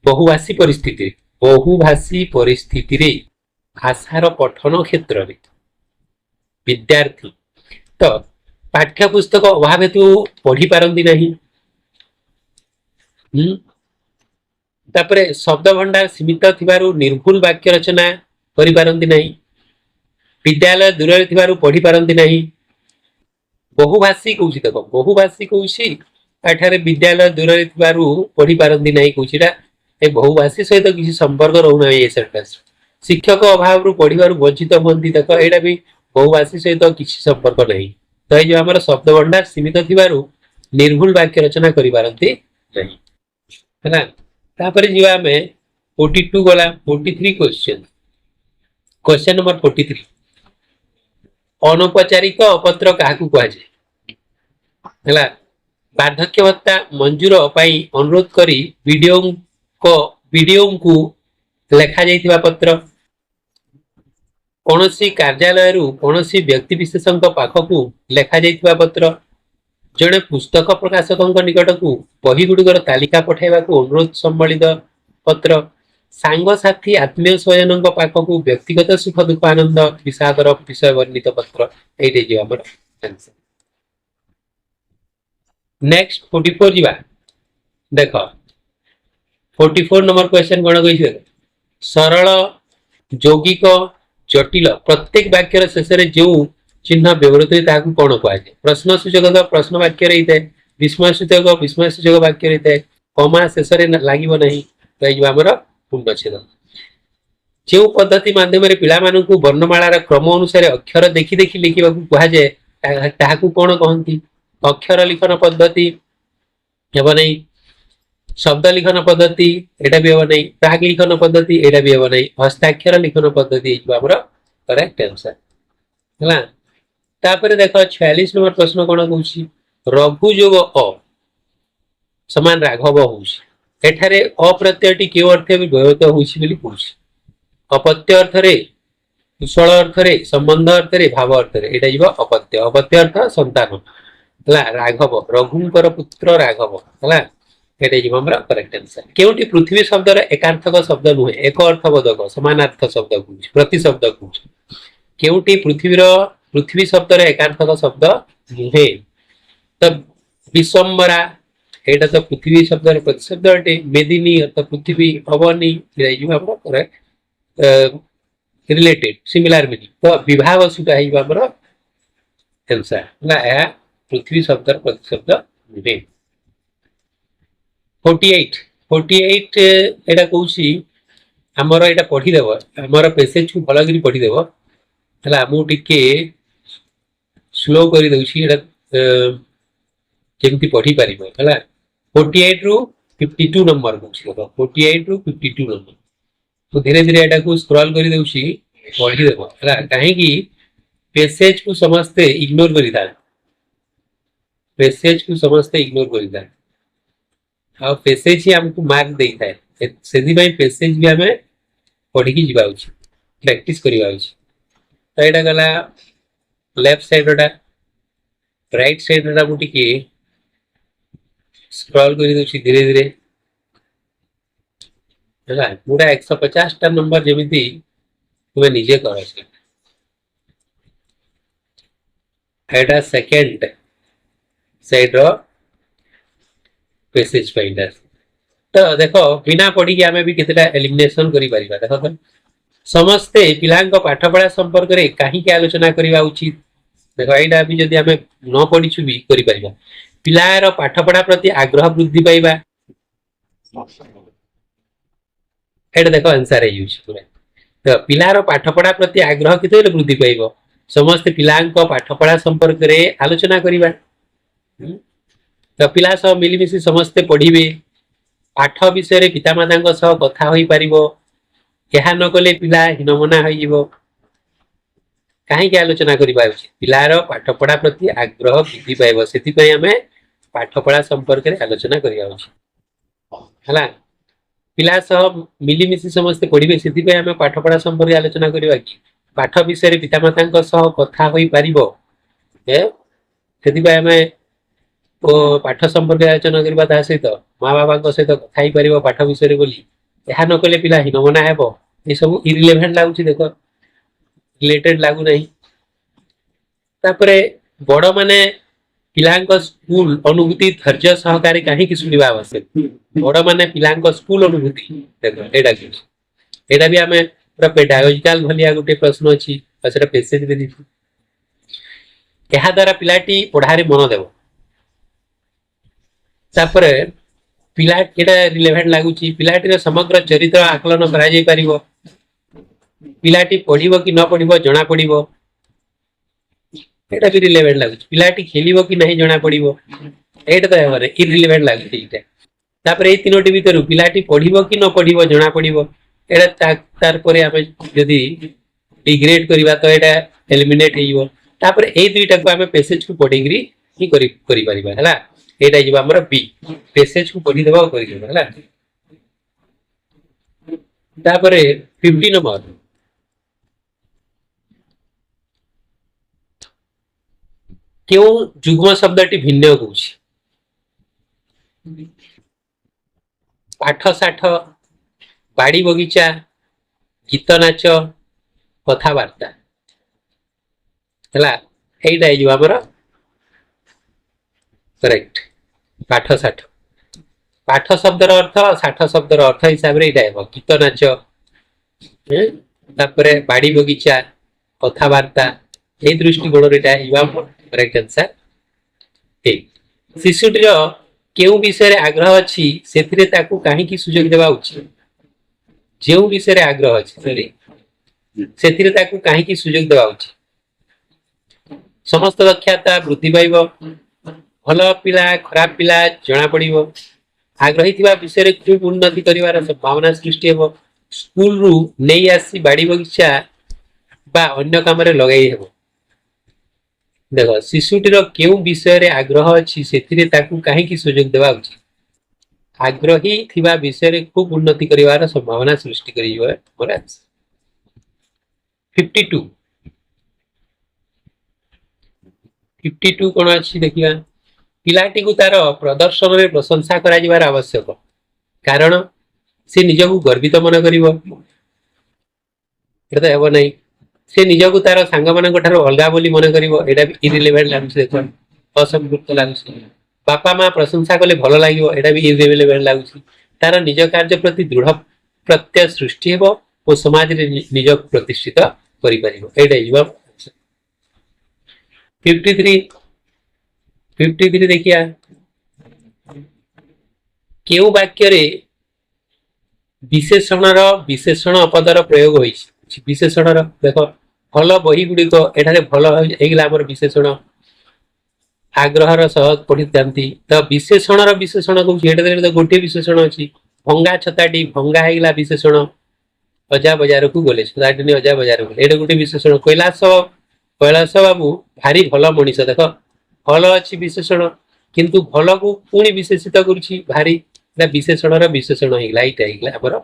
बहुभाषी परिस्थिति रे भाषार पठन क्षेत्र में विद्यार्थी तो पाठ्यपुस्तक अभाव हेतु पढ़ी पारंती नहीं तापरे शब्द भंडार सीमित थिबारु निर्भुल वाक्य रचना करि पारंती नहीं विद्यालय दूर रे थिबारु पढ़ी पारंती नहीं बहुभाषी कौची देख बहुभाषी कौची एठारे विद्यालय दूर रे थिबारु पढ़ी पारंती नहीं कौचीटा ए बहुभाषी सहित किसी संपर्क रहउना ए सेंटेंस शिक्षक अभाव पढ़ार वंचित हमें देख यहाँ भी बहुभाषी सहित किसी संपर्क नहीं तो ये आम शब्द भंडार सीमित थिबारु निर्भुल वाक्य रचना करि पारंती नहीं है तापर जीवा आमे 42 गला 43 क्वेश्चन नंबर 43 अनौपचारिक अपत्र काहाकू कहा जाए है वार्धक्य भत्ता मंजूर पाई अनुरोध करी वीडियो को लेखा जाइथिबा पत्र कौनसी कार्यालय कौनसी व्यक्ति विशेष पाखकू लेखा जाइथिबा पत्र जड़े पुस्तक प्रकाशक निकट को बही गुड़िकर तालिका पठाइबा अनुरोध सम्मिलित पत्र सांगसाथी आत्मीय स्वजन पाखकू व्यक्तिगत सुख दुख आनंद विषादर विषय वर्णित पत्र ये आंसर। नेक्स्ट 44 जीवा देख 44 नंबर क्वेश्चन कौन कही सरल यौगिक जटिल प्रत्येक वाक्यर शेष जो चिन्ह व्यवहृत है कौन कह प्रश्न सूचक प्रश्न वाक्य रही है विस्मय सूचक वाक्य रही है कमा शेष लगे नहीं तो ये आमर पूर्णछेद जो पद्धति माध्यम पिला वर्णमालार क्रम अनुसार अक्षर देखी देखी लिखा कह जाए कौन कहती अक्षर लिखन पद्धति हेब नहीं शब्द लिखन पद्धति एटा भी हेब नहीं टैग लिखन पद्धति एटा भी हेब नहीं हस्ताक्षर लिखन पद्धति आमर करेक्ट आंसर है। तापर देख 46 नंबर प्रश्न कौन कह रघु जोग अ समान राघव होठारे अप्रत्ययटी क्यों अर्थ व्यवहृत हो अपत्य अर्थ कुशल अर्थ संबंध अर्थ भाव अर्थ यहाँ अपत्य अपत्य अर्थ संतान है राघव रघुंकर पुत्र राघव है ये आम करेक्ट आंसर क्योंकि पृथ्वी शब्द एकार्थक शब्द नुहे एक अर्थबोधक समानार्थ शब्द कह प्रति शब्द कह क्योंकि पृथ्वी शब्द एकार्थक शब्द नुहे तो विश्वम्बरा यहाँ तो पृथ्वी शब्द प्रति शब्द अटे मेदिनी अर्थ पृथ्वी अवनी करेक्ट रिलेटेड सिमिलार मीनिंग तो विवाह वसुता आमर आंसर है पृथ्वी शब्द प्रति शब्द नुहे। 48 एटा कौची आमर एटा पढ़ीदेव आमर पेसेज को भलगिरी पढ़ीदेव है मुझे ସ୍ଲୋ କରିଦେଉଛି ଏଇଟା କେମିତି ପଢ଼ିପାରିବ ହେଲା। 48 ରୁ 52 ନମ୍ବର କହୁଛି ଦେଖ, 48 ରୁ 52 ନମ୍ବର। तो धीरे धीरे एटा को स्क्रॉल कर देउची पढ़ी देबो ହେଲା। काहेकि पेसेज को समस्ते इग्नोर करिता, पेसेज को समस्ते इग्नोर करिता आ पेसेज ही हमको मार्क देई थाए। सेदी भाई पेसेज भी हमें पढ़ी की जिबा उची, प्रैक्टिस करिबा उची। तो एटा गला लेफ्ट साइड रा, राइट साइड रा मुटी के स्क्रॉल कर देउची धीरे धीरे ହେଲା। पूरा 150 टा नंबर जेमिति तुमे निजे कर छै। एटा सेकंड साइड रो पेसेज फाइंडर। तो देखो बिना पढ़ी के हमें भी केतेटा एलिमिनेशन करि परिबा। देखो तो समस्ते पिलांक पाठपढ़ा संपर्क रे काहे के आलोचना करिबा उचित। देखो एटा भी जदी हमें न पढ़ी छु भी करि परिबा। पिलार पाठपढ़ा प्रति आग्रह वृद्धि पाइबा, एटा देखो आंसर है यूज पूरा। तो पिलार पाठपढ़ा प्रति आग्रह केते वृद्धि पाइबो, समस्त पिलांक पाठपढ़ा संपर्क रे आलोचना करिबा। तो पिला सह मिलिमिशि समस्ते पढ़िबे, पाठ विषय रे पितामाता सह कथा होई पारिबो। एहा न कले पिला हिनमना होई जिवो। काहे के आलोचना करिबा उचित, पिलार पाठपढ़ा प्रति आग्रह वृद्धि पाइबो, सेति पय हमें पाठपढ़ा संपर्क रे आलोचना करिया उचित हला। पिला सह मिलिमिशि समस्ते पढ़िबे, सेति पय हमें पाठपढ़ा संपर्क रे आलोचना करिबा कि पाठ विषय रे पितामाता सह कथा होई पारिबो। सेति पय हमें ओ पाठ संपर्क आलोचना करबा, ता सहित माँ बाबा सहित कथा ही पारिबो पाठ विषय रे बोली। एहा न कले पिला हिनमना हेबो। ए सब इरिलेवेंट लागुची, देखो रिलेटेड लागु नहीं। तापरे बड़ माने पिलांक स्कूल अनुभूति धैर्य सहकारी काहे कि सुनिबा आवश्यक। बड़ माने पिलांक स्कूल अनुभूति देखो एटा कि एटा भी हमें पूरा पेडागोजिकल भलिया गुटे प्रश्न अछि, असरा पेसेज दे दिछु। एहा द्वारा पिलाटी पढ़ारे मन देबो। तापरे पिला एटा रिलेवेंट लागुची, पिलाटीर समग्र चरित्र आकलन करा जाई परिबो। पिलाटी पढ़िबो कि न पढ़िबो जणा पड़िबो, एटा भी रिलेवेंट लागुची। पिलाटी खेलिबो कि नहीं जणा पड़िबो, एटा तो हेबरे इरिलेवेंट लागुची एटा। तापरे ए तीनोटी भितरु पिलाटी पढ़िबो कि न पढ़िबो जणा पड़िबो, एटा तार परे हमें यदि डिग्रेड करिबा तो एटा एलिमिनेट हेइबो। तापरे ए दुईटा को हमें पेसेज को पढ़िग्री ही करि परिबा हला। एटा जिबा हमर बी, पेसेज को पढ़ि देबा करि देबा हला। तापरे 50 नंबर क्यों जुग्म शब्दटी भिन्न कहूछि। पाठ साठ, बाड़ी बगीचा, गीत नाच, कथावार्ता हला। एइटा हे हमर करेक्ट पाठ साठ। पाठ शब्दर अर्थ साठ शब्दर अर्थ हिसाब रे एइटा हेबो गीत नाच, तापरे बाड़ी बगीचा, कथावार्ता। ए दृष्टिकोण रे एटा हेबा करेक्ट आंसर ए। शिशुटीर केउ विषय रे आग्रह अछि सेथिरे ताकू काहे कि सुजोग देबा उचित। जेउ विषय रे आग्रह अछि सॉरी सेथिरे ताकू काहे कि सुजोग देबा उचित। समस्त दक्षता वृद्धि पाइबो, भल पिला खराब पिला जणा पड़िबो, आग्रही थिबा विषय रे खूब उन्नति करिवार संभावना सृष्टि हेबो, स्कूल रु नै आसी बाड़ी बगीचा बा अन्य काम रे लगाई हेबो। देखो शिशुटीर केउ विषय रे आग्रह अछि सेथिरे ताकू काहे कि सुजोग देबा उचित। आग्रही थिबा विषय रे खूब उन्नति करिवार संभावना सृष्टि करियो मोर आंसर 52। 52 कोन अछि देखिबा। पिलाटी को तार प्रदर्शन रे प्रशंसा करा जिबार आवश्यक, कारण से निजको गर्वित मन करिवो। एटा हेबो नै, से निजको तार सांग मानक ठारो अलगा बोली मन करिवो, एटा भी इरिलेवेंट लागुछ। देखो असंपृक्त लागुछ। बापा मां प्रशंसा कले भलो लागिवो, एटा भी इरिलेवेंट लागुछ। तार निज कार्य प्रति दृढ़ प्रत्यय सृष्टि हेबो ओ समाज रे निज प्रतिष्ठित करि परिवो। एटा हिबा 53 देखिया। केउ वाक्य रे विशेषणर विशेषण पदर प्रयोग होइछि। विशेषणर देखो भल बही गुडी को एठारे भल हेगिला हमर विशेषण, आग्रहर सह पढ़ी जाती तो विशेषण विशेषण कौन गोटे विशेषण अच्छी भंगा छताटी भंगा होगा विशेषण अजा बजार को गले छताटी अजा बजार को ये गोटे विशेषण कैलाश बाबू भारी भल मनीष देख भल अच्छी विशेषण किंतु भल को पुणी विशेषित करुच्ची भारी विशेषण विशेषण होगा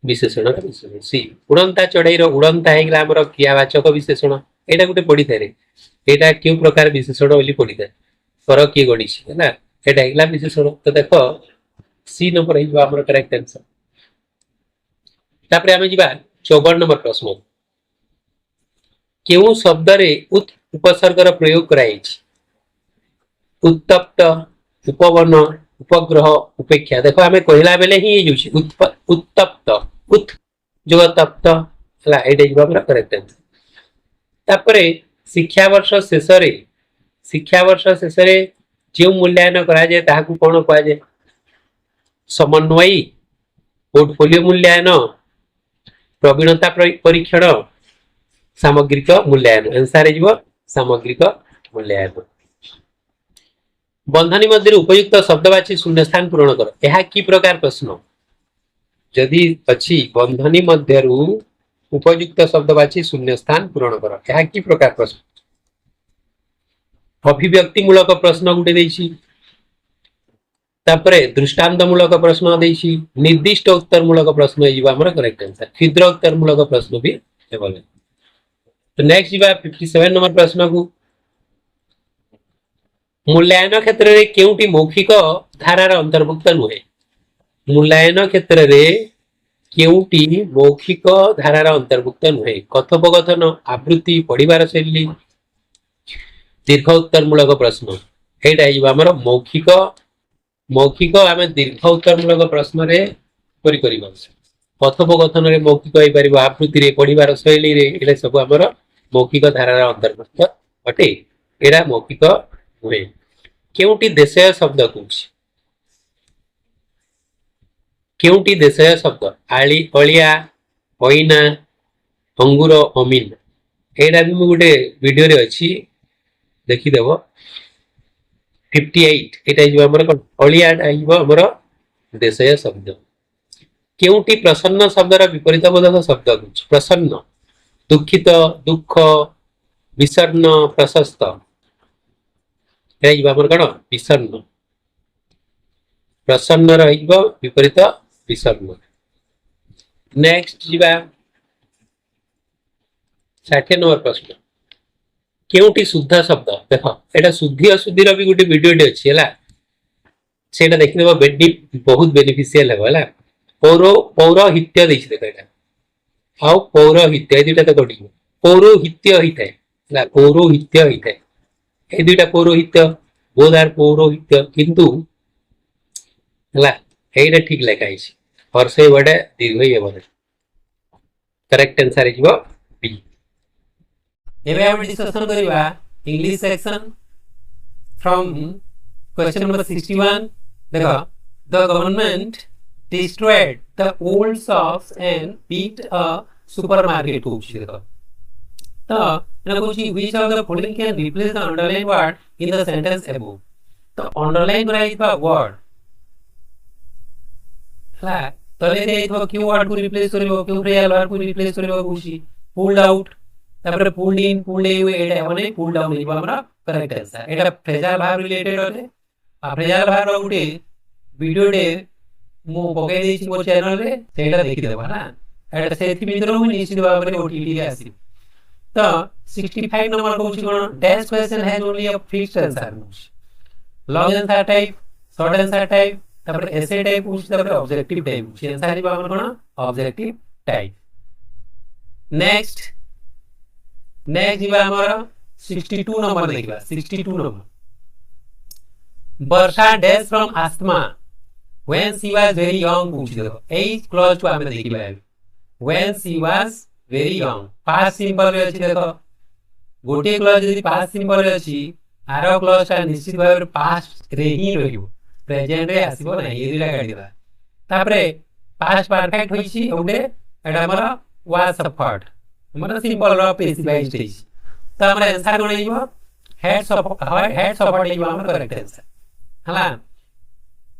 विशेषण विशेषण सी उड़ंता चढ़ई उड़ंता होगा क्रियावाचक विशेषण यहाँ गोटे पड़ी थाए यहाँ क्यों प्रकार विशेषण बोली पड़ी था कर किए गढ़ी है यहाँ विशेषण तो देख सी नंबर हो करेक्ट आंसर तापर आम जा 54 नंबर प्रश्न क्यों शब्द रे उपसर्गर प्रयोग कराई उत्तप्त उपवन उपग्रह उपेक्षा देख आम कहला बेले ही उत्तप्त उत् जो तप्त है यहाँ करेक्ट आंसर तापर शिक्षावर्ष शेष जो मूल्यांकन कराए ताकू कौन कहुए समन्वयी पोर्टफोलियो मूल्यांकन प्रवीणता परीक्षण सामग्रिक मूल्यांकन आंसर हो सामग्रिक मूल्यांकन बंधनी मध्य उपयुक्त शब्दवाची शून्यस्थान पूरण कर यह कि प्रकार प्रश्न जदि अच्छी बंधनी मध्य उपयुक्त शब्दवाची शून्यस्थान पूरण कर यह कि प्रकार प्रश्न अभिव्यक्तिमूलक प्रश्न गुटे देछि तापरे दृष्टांतमूलक प्रश्न देछि निर्दिष्ट उत्तरमूलक प्रश्न होइबा हमर करेक्ट आंसर क्षुद्र उत्तरमूलक प्रश्न भी हेबो तो नेक्स्ट जीवा 57 नंबर प्रश्न को मूल्यांकन क्षेत्र रे केउटी मौखिक धारार अंतर्भुक्त नुहे मूल्यांकन क्षेत्र रे केउटी मौखिक धारार अंतर्भुक्त नुहे कथोपकथन आवृत्ति पढ़िबार शैली दीर्घ उत्तरमूलक प्रश्न यहाँ आमर मौखिक मौखिक आम दीर्घ उत्तरमूलक प्रश्न रे कथोपकथन रे मौखिक हो पार आवृत्ति रे पढ़िबार शैली रे सब आमर मौखिक धारार अंतर्भुक्त अटे एरा मौखिक हुए केउटी देशय शब्द केउटी देशय शब्द आली अलिया अइना अंगूर अमीन एटा भी गोटे वीडियो रे अच्छी देखिदेव 58 यहाँ अलिया आमर देशय शब्द केउटी प्रसन्न शब्दर विपरीत बोधक शब्द प्रसन्न दुखित दुख विषण्ण प्रशस्त कौन विषण्ण प्रसन्न विपरीत विषण्ण नेक्स्ट जीवा 60 नंबर प्रश्न केउटी शुद्ध शब्द देख एटा शुद्धि अशुद्धि भी गोटे वीडियो अच्छी है से देखिदेव बहुत बेनिफिशियल है पौरो पौरहित्य देख यहाँ आउ पौरहित्य दुटा तो कट पौरोहित्य होता है पौरोहित्य होता है ये दुटा पौरोहित्य बोध आर पौरोहित्य किंतु है ठीक लिखाई हर्ष वर्ड दीर्घ हे करेक्ट आंसर हो बी एबे हम डिस्कशन करबा English section from question number 61 देखो the government destroyed the old shops and built a supermarket देखो तो ना कुछ which of the following can replace the underlined word in the sentence above तो underline कराइबा word ला तले देइथो क्यों word को replace करबो क्यों फ्रेजल वर्ड को रिप्लेस करबो कुछि पुल्ड आउट तापर पुल्ड इन पुल्ड ए एटा माने पुल्ड डाउन हिबा हमरा करेक्ट आंसर एटा फ्रेजल वर्ब रिलेटेड होते आ फ्रेजल वर्ब गुटे वीडियो डे मु पके देछि मो चैनल रे सेटा देखि देबा ना एटा सेति मित्र मु निश्चित भाव रे ओटीटी रे आसी तो 65 नंबर को कोन dash question has only a fixed answer long answer type short answer type तापर एसे टाइप पूछ तापर ऑब्जेक्टिव टाइप पूछ आंसर हिबा हमर कोन ऑब्जेक्टिव टाइप नेक्स्ट हिबा हमर 62 नंबर देखिबा 62 number Varsha dash from asthma when she was very young पूछ देखो एज क्लॉज को हमें देखिबा when she was very young past simple रे अछि देखो गोटे क्लॉज यदि past simple रे अछि आरो क्लॉज ता निश्चित भाव रे past रे ही रहिबो प्रेजेंट रे आसीबो नै ये दिला काढिबा तापरे past परफेक्ट होइछि ओडे एटा हमरा was suffered हमरा सिंपल रो स्पेसिफाइड छै त हमरा आंसर कोन आइबो हेड सपोर्ट हे हमर करेक्ट आंसर हला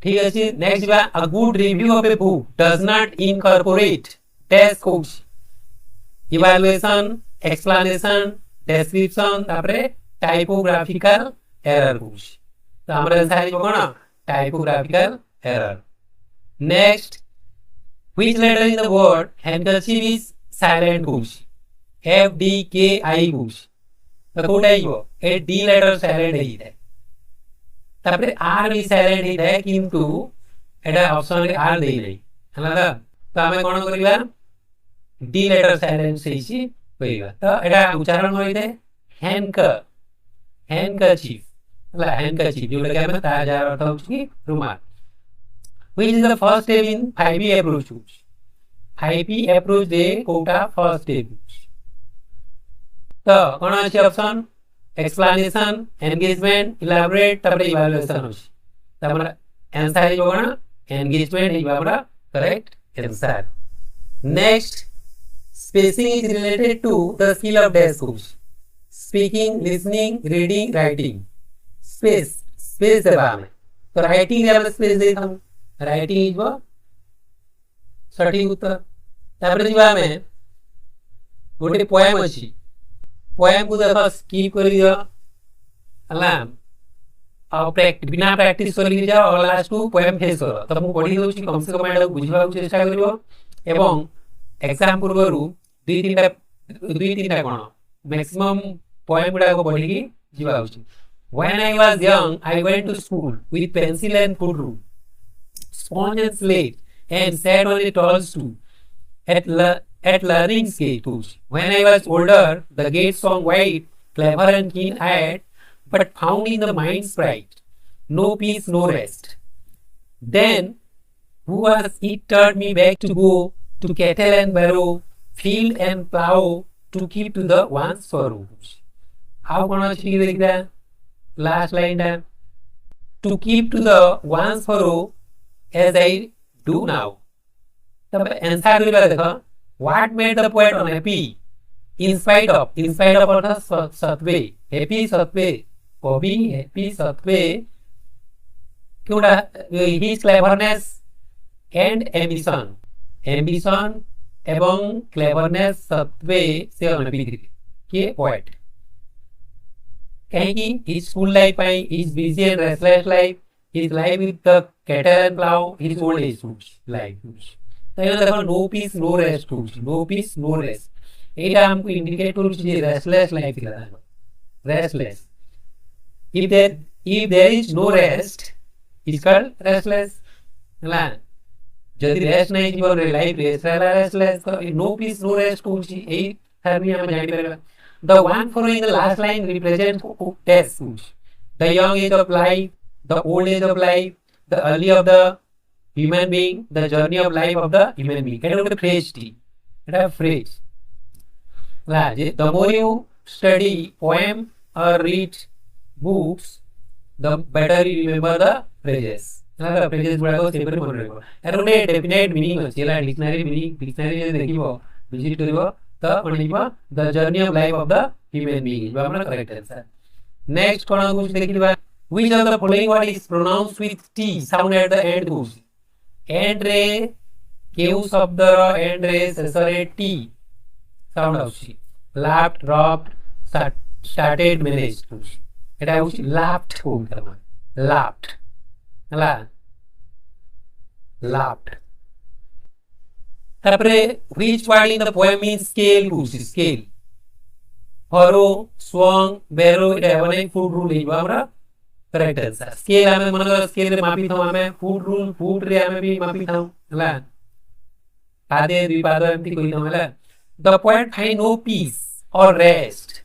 ठीक अछि नेक्स्ट बा a good review of a book does not incorporate test कोच इवैल्यूएशन एक्सप्लेनेशन डिस्क्रिप्शन तापरे टाइपोग्राफिकल एरर कोच तो हमर आंसर है कोन typographical error next which letter in the word handkerchief is silent कोच F D K I कोच तो कोटा ही वो ए डी लेटर साइलेंट ही है तापरे आर भी साइलेंट ही है किंतु एटा ऑप्शन रे आर देई नै हला तो हमें कोन करिवा डी लेटर साइलेंट से ही करिवा तो एटा उच्चारण होई दे हैंडकरचीफ हला हैंडकरचीफ जो लगे में ता जा अर्थ होची रुमाल which is the first step in 5P approach 5P approach de Kota first step तो कोन अछि ऑप्शन एक्सप्लेनेशन एंगेजमेंट इलैबोरेट तबरे इवैल्यूएशन होछि त हमरा आंसर है कोन एंगेजमेंट है हमरा correct answer next spacing is related to the skill of dash कोच speaking listening reading writing space देबा में तो राइटिंग रे स्पेस देता हूं राइटिंग इज वो सटीक उत्तर तापरे जीवा में गोटे पोएम अछि पोएम को देखो स्किप कर दियो हला और बिना प्रैक्टिस कर जाओ और लास्ट को पोएम फेस करो तब मु पढी दउची कम से कम एटा बुझिबा चेष्टा करिवो एवं एग्जाम पूर्वरु दुई तीनटा कोन मैक्सिमम पोएम गुडा को पढी की जीवा उची When I was young, I went to school with pencil and food rule, sponge and slate, and sat on a tall stool at learning skills. When I was older, the gates song white, clever and keen-eyed, but found in the mind's pride, no peace, no rest. Then, who was it turned me back to go to cattle and barrow, field and plow, to keep to the one's sorrows. How can I see that? Last line down. To keep to the one's furrow as I do now. The answer will be what made the poet unhappy? In spite of Satve, happy Satve, Bobby, happy Satve, his cleverness and ambition. Ambition एवं cleverness Satve से unhappy के poet. कहीं his school life by his busy and restless life, his life with the cattle and plow, his old age life. तो ये देखो no peace no rest no peace no rest. एटा हमको indicate करू चाहिए restless life के लिए restless. If there is no rest, it's called restless. ना जल्दी rest नहीं जीवन रे life restless तो no peace no rest करू चाहिए यही थर्मी हमें जानी पड़ेगा. The one following the last line represents death. The young age of life, the old age of life, the early of the human being, the journey of life of the human being. Can you look at the phrase T? It has a phrase. The more you study poem or read books, the better you remember the phrases. The phrases will go simply more. And only a definite meaning. Dictionary meaning. Dictionary is the visit to the journey of life of the human being. Correct answer. Next one, which of the following word is pronounced with T sound at the end? End रे केउ शब्द र end रे शेषरे T sound आउछि. Laughed, robbed, started, managed. एटा आउछि laughed हो गला. Laughed. हला laughed. तापरे which word in the poem means scale कुछ scale. Furrow, swung, barrow it have a food rule है हमरा correct answer. Scale हमें मन scale रे मापी था हमें food rule food रे हमें भी मापी था हला आधे विपाद एमती कोई था हला. The poet find no peace or rest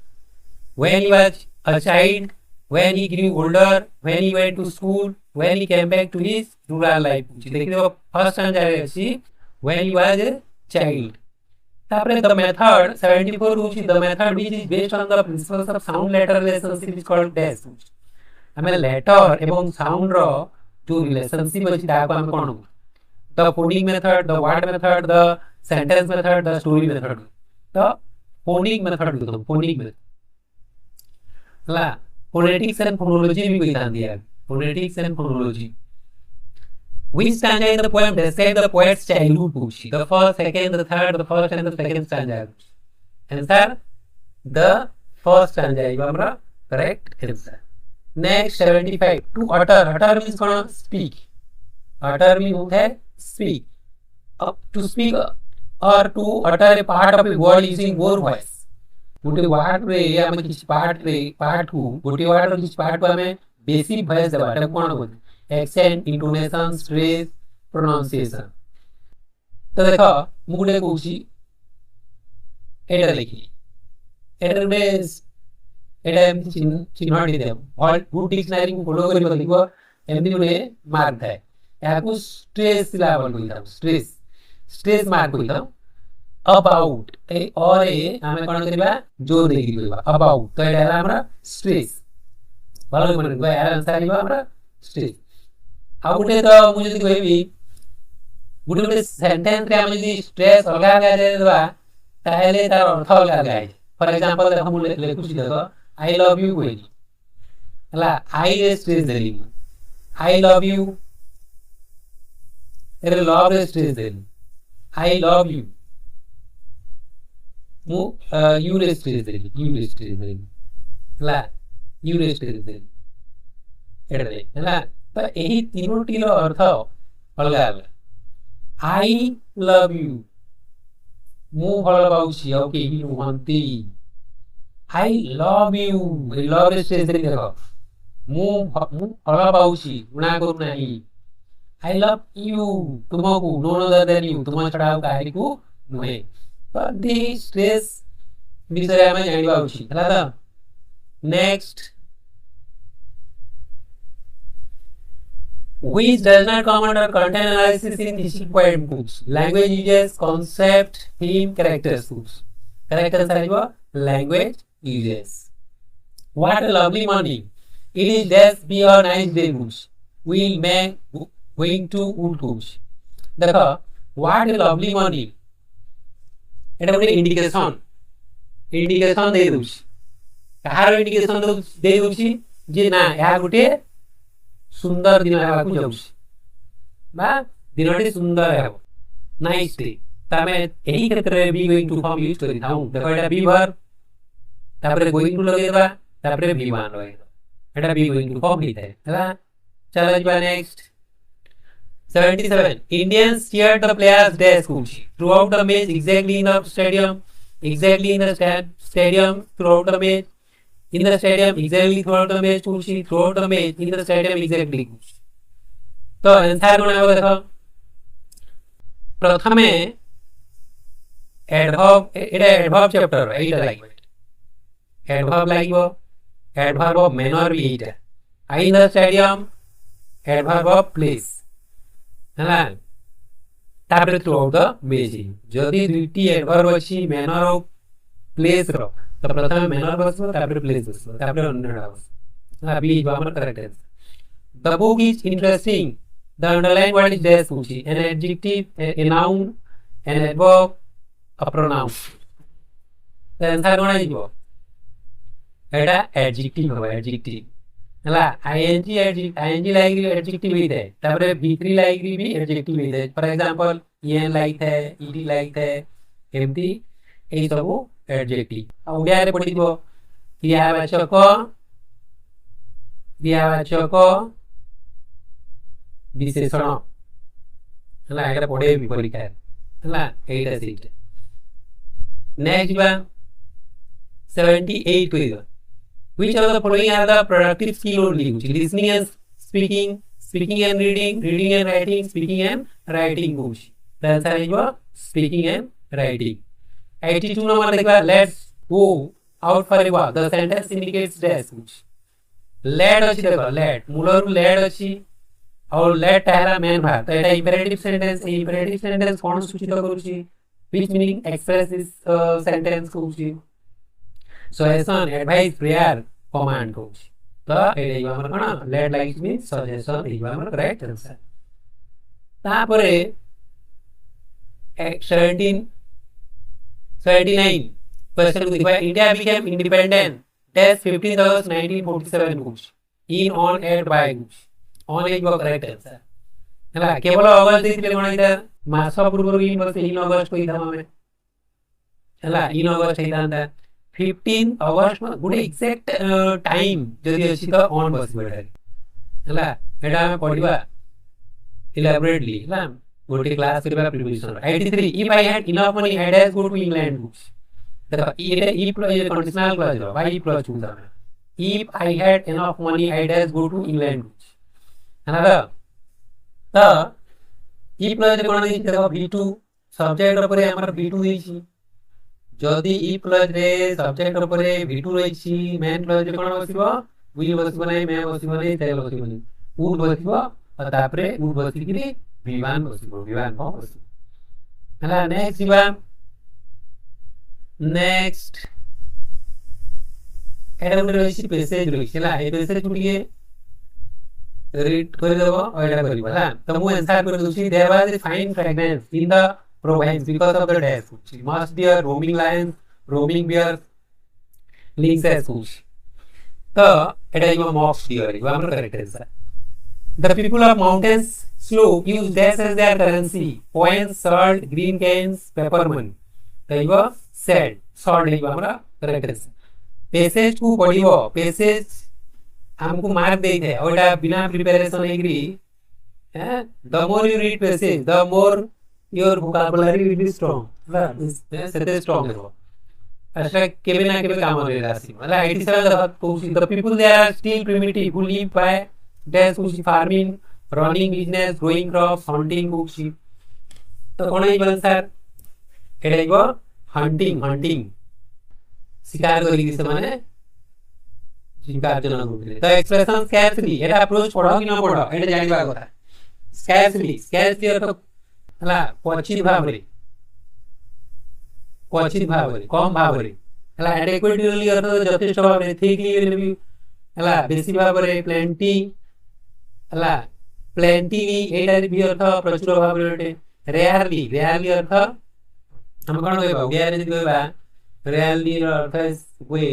when he was a child, when he grew older, when he went to school, when he came back to his rural life. देखिए first answer है when he was a child. तापरे the method 74 which is the method which is based on the principles of sound letter relationship is called dash. हमें letter एवं sound रो जो relationship अछि ताको हम कोन the phonic method, the word method, the sentence method, the story method. The phonic method phonic method ला phonetics and phonology भी कोई ध्यान दिया, phonetics and phonology. Which stanza in the poem describe the poet's childhood पूछी, the first, second, the third, the first and the second stanza। Answer the first stanza is our correct answer। Next 75, to utter, utter means कौन, speak, utter means होता है speak, to speak or to utter a part of a word using more voice। गोटे ward रे आमे किसी part रे part को गोटे वार्ड रे किसी पार्ट को आमे बेसी वॉइस देबा, एटा कोन होत, एक्सेंट, इंटोनेशन, स्ट्रेस, प्रोनाउंसिएशन। तो देखो मु गोटे कहूची एटा लिखली, एटा गोटे एटा एमती चिन्ह दे देब, ऑल गुड डिक्शनरी को फॉलो करी लिखो, एमती गोटे मार्क थाए, याकू स्ट्रेस सिलाबल कहिताम, स्ट्रेस स्ट्रेस मार्क कहिताम। अबाउट ए और ए हमें कोन करबा, जोर देकी कहबा अबाउट, तो एटा हला हमरा स्ट्रेस, भालो मन कहबा यार आंसर लिबा हमरा स्ट्रेस। आ गुटे तो मु जदी कहबी गुटे गुटे सेंटेंस रे हम जदी स्ट्रेस अलगा अलगा दे देबा ताहेले तार अर्थ अलगा अलगा है। फॉर एग्जांपल देखो मु लिखुची, देखो आई लव यू कहली, हला आई रे स्ट्रेस देली, आई लव यू, एरे लव रे स्ट्रेस देली, आई लव यू, मु यू रे स्ट्रेस देली, यू रे स्ट्रेस देली, हला यू रे स्ट्रेस देली, एडले हला। तो एही तीनोटी रो अर्थ अलगा अलगा। आई लव यू, मु भल पाउछि औ केही नुहंती, आई लव यू, ए लव रे स्ट्रेस देली, देखो मु भल पाउछि गुणा करू नाही, आई लव यू तुमको, नो अदर देन यू, तुम छडा काहे को नुहे। तो दी स्ट्रेस विषय हमें जानिबा उचित हला। तो next, which does not come under content analysis in teaching poem books, language uses, concept, theme, characters books। Characters are language uses। What a lovely morning, it is just be a nice day books, we'll make going to wood books। देखो what a lovely morning, एटा गोटे indication, indication दे दोछि, कहार indication दे दोछि जे ना या गोटे सुंदर दिन हेबा को जाउछि, बा दिनटी सुंदर हेबो, नाइस डे। तमे एही क्षेत्र रे be going to form use करि थाउ। देखो एटा बी वर्ब, तापरे गोइंग टू लगेबा, तापरे be one लगेबा, Etah B going to form हिताय हला। चलो जिबा next 77, Indians cheered the players dash throughout the match, exactly in the stadium, exactly in the stadium throughout the match, in the stadium exactly throughout the match, throughout the match in the stadium exactly। तो आंसर कोन आबो देखो, प्रथमे adverb, एटा adverb chapter एटा लागिबो, adverb लागिबो, एडवर्ब ऑफ मैनर भी एटा, I in the stadium adverb of place हला। तापर थ्रूआउट द मैच, जदी दुईटी एडवर्ब अछि मैनर ऑफ प्लेस रो, तो प्रथम मैनर बसबो, तापर प्लेस बसबो, तापर अन्यटा बसबो, हा B is our correct answer. The book is interesting, the underline word is that पूछी, an adjective, a noun, an adverb, a pronoun. तो आंसर कोन आइबो, एटा एडजेक्टिव हो, एडजेक्टिव हला। आईएनजी आईएनजी लाइक एडजेक्टिव हित है, तापर v3 लाइक भी एडजेक्टिव हित है। फॉर एग्जांपल en लाइक है, ed लाइक है, एमती एई सब एडजेक्टिव। आ ओडिया रे पढिबो क्रियावाचक, क्रियावाचक विशेषण हला, एटा पढे भी परीक्षा हला, एटा सीट। नेक्स्ट बा 78 कहिबो, which of the following are the productive skill only, listening and speaking, speaking and reading, reading and writing, speaking and writing books। The answer is speaking and writing। 82 number देखा, let's go out for a walk, the sentence indicates dash। Let अछि देखो, late Müller late अछि और late टाइरा main भाग, तो एटा imperative sentence, imperative sentence कोन सूचित करूची, which meaning express this sentence करूची, सजेशन, एडवाइस, प्रेयर, कमांड करूची। तो एटा इबा हमर कोन लेट लाइक मीन सजेशन इबा हमर करेक्ट आंसर। तापरे 79 क्वेश्चन को देखबा, India became independent dash 15th August 1947 କହୁଛି in on at by କହୁଛି on ହେଇଯିବ correct answer ହେଲା କେବଳ ଅଗଷ୍ଟ ଦେଇଥିଲେ କଣ ଏଇଟା ମାସ ପୂର୍ବରୁ in ବସେ in ଅଗଷ୍ଟ କହିଥାଉ ଆମେ ହେଲା in ଅଗଷ୍ଟ ହେଇଥାନ୍ତା 15 ଅଗଷ୍ଟ ଗୋଟେ ଏକ୍ସାକ୍ଟ ଟାଇମ ଯଦି ଅଛି ତ on ବସିବ ଏଠାରେ ହେଲା ଏଟା ଆମେ ପଢିବା elaborately ହେଲା ଗୋଟେ କ୍ଲାସ କରିବା preparation 83 if I had enough money I'd as go to England books देखो ये if conditional clause है why if clause चुनता है if I had enough money I'd as go to England books है ना तो if clause रे कोन देछि देखो v2 सब्जेक्ट ऊपर हमर v2 देछि जदी if clause रे सब्जेक्ट ऊपर v2 रहिछि मेन clause रे कोन बसिबो will बसिबो नै मैं बसिबो नै ते बसिबो नै would बसिबो और तापरे would बसिकिरी v1 बसिबो v1 हो बसिबो हला नेक्स्ट जीवा नेक्स्ट एटा गुटे रहिछि पेसेज रहिछि हला ए पेसेज गुटिए रीड कर देबो और एटा करबो हला तो मु आंसर कर दोछि there was a fine fragrance in the province because of the dash must be a roaming lion roaming bear lynx एस कुछ तो एटा इज मॉक्स डियर इज हमर correct answer the people of mountains slope use dash as their currency coins salt green canes paper money तो इगो said salt है हमरा correct है पेसेज को पढिबो पेसेज हमको मार्क देई थे ओटा बिना प्रिपरेशन एग्री हैं the more you read passage the more your vocabulary will be strong सेते स्ट्रांग है अच्छा केबे ना केबे काम रे रासी मतलब 87 the people they are still primitive who live by dash farming running business growing crops hunting कुछ तो कोन है आंसर एटा इगो हंटिंग हंटिंग शिकार करी से माने शिकार जन करले तो एक्सप्रेशन स्कैर्सली एटा अप्रोच पढो कि न पढो एटा जानिबा କଥା स्कैर्सली स्कैर्सली अर्थ हला क्वचित भाबरे कम भाबरे हला एडेक्वेटली अर्थ जथेष्ट भाबरे थिकली हला बेसी भाबरे प्लेंटी हला प्लेंटी एटा भी अर्थ प्रचुर भाबरे रेयरली रेयरली अर्थ हम कोन कहबा ओडिया रे कहबा रेयरली अर्थ वे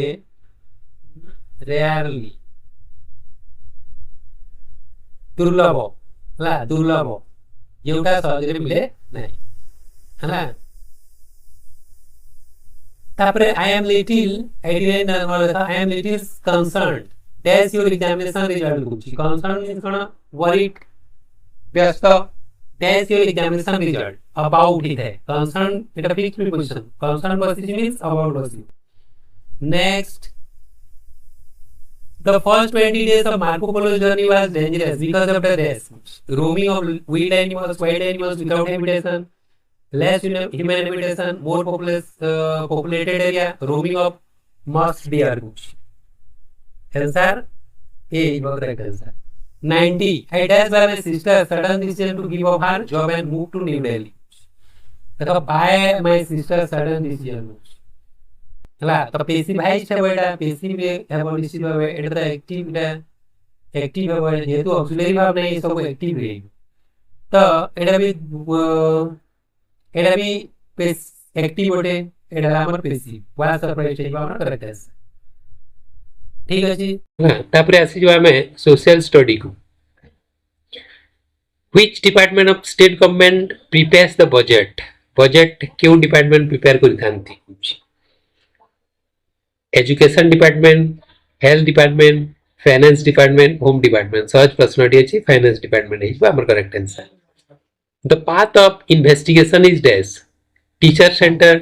रेयरली दुर्लभ हला दुर्लभ जेउटा सहजरे मिले नाही हला तापरे I am little 89 number I am little concerned dash your examination result कुछ कंसर्न मींस कोन वरीड व्यस्त dash your examination result about it है concern it a fixed preposition concern versus means about versus next the first 20 days of Marco Polo's journey was dangerous because of the dash roaming of wild animals without habitation less human habitation more populated area roaming of must deer answer A is the correct answer 90 I dash by my sister sudden decision to give up her job and move to New Delhi तो by my sister sudden decision हला तो passive भाई छै बडा passive हेबो निश्चित भाबे एटा तो active हेबो जेतु ऑक्सिलरी भाव नै सब एक्टिव रे तो एटा भी पेस एक्टिव बोटे एटा हमर पेसिव वाला सरप्राइज छै हमर करेक्ट है ठीक अछि तापरे आसी जो हमें सोशल स्टडी को which department of state government prepares the budget budget क्यों डिपार्टमेंट प्रिपेयर करि थांती education department health department finance department home department सहज प्रश्नटी अछि फाइनेंस डिपार्टमेंट हिबा हमर correct answer the path of investigation is dash teacher centre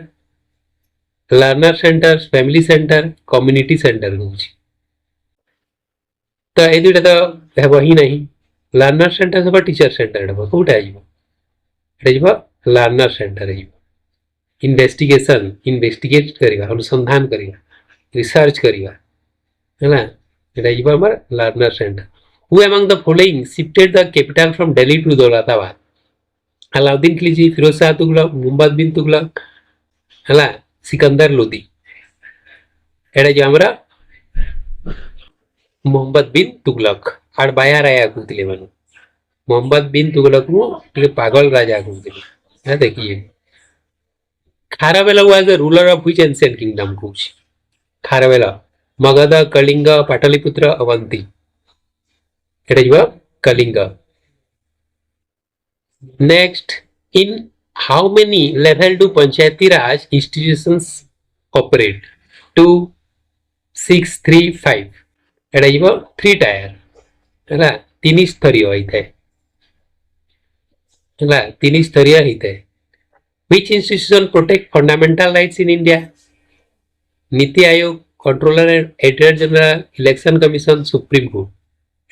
learner centre family centre community centre होछि तो ए दुटा तो हेबो ही नहीं लर्नर सेंटर सब टीचर सेंटर हेबो कोटा आइबो हेबो लर्नर सेंटर है इन्वेस्टिगेशन इन्वेस्टिगेट करिवा अनुसंधान करिवा रिसर्च करिवा हैना एटा इबा हमर learner centre who among the following shifted the capital from Delhi to Daulatabad Alauddin Khilji Firoz Shah Tughlaq Muhammad bin Tughlaq हैला सिकंदर लोदी एटा जो हमरा मुहम्मद बिन तुगलक आड़ बाया राया कुतिले मानु मुहम्मद बिन तुगलक नु पागल राजा कुतिले है देखिए Kharavela was the ruler of which ancient kingdom कुछ खारवेला मगध कलिंग पाटलिपुत्र अवंती एटा जिवो Kalinga next in how many level do panchayati raj institutions operate 2 6 3 5 एटा जिवो 3 टायर हैला 3 स्तरीय होइथे हैला 3 स्तरीय होइथे which institution protect fundamental rights in India NITI Aayog controller and auditor general election commission supreme court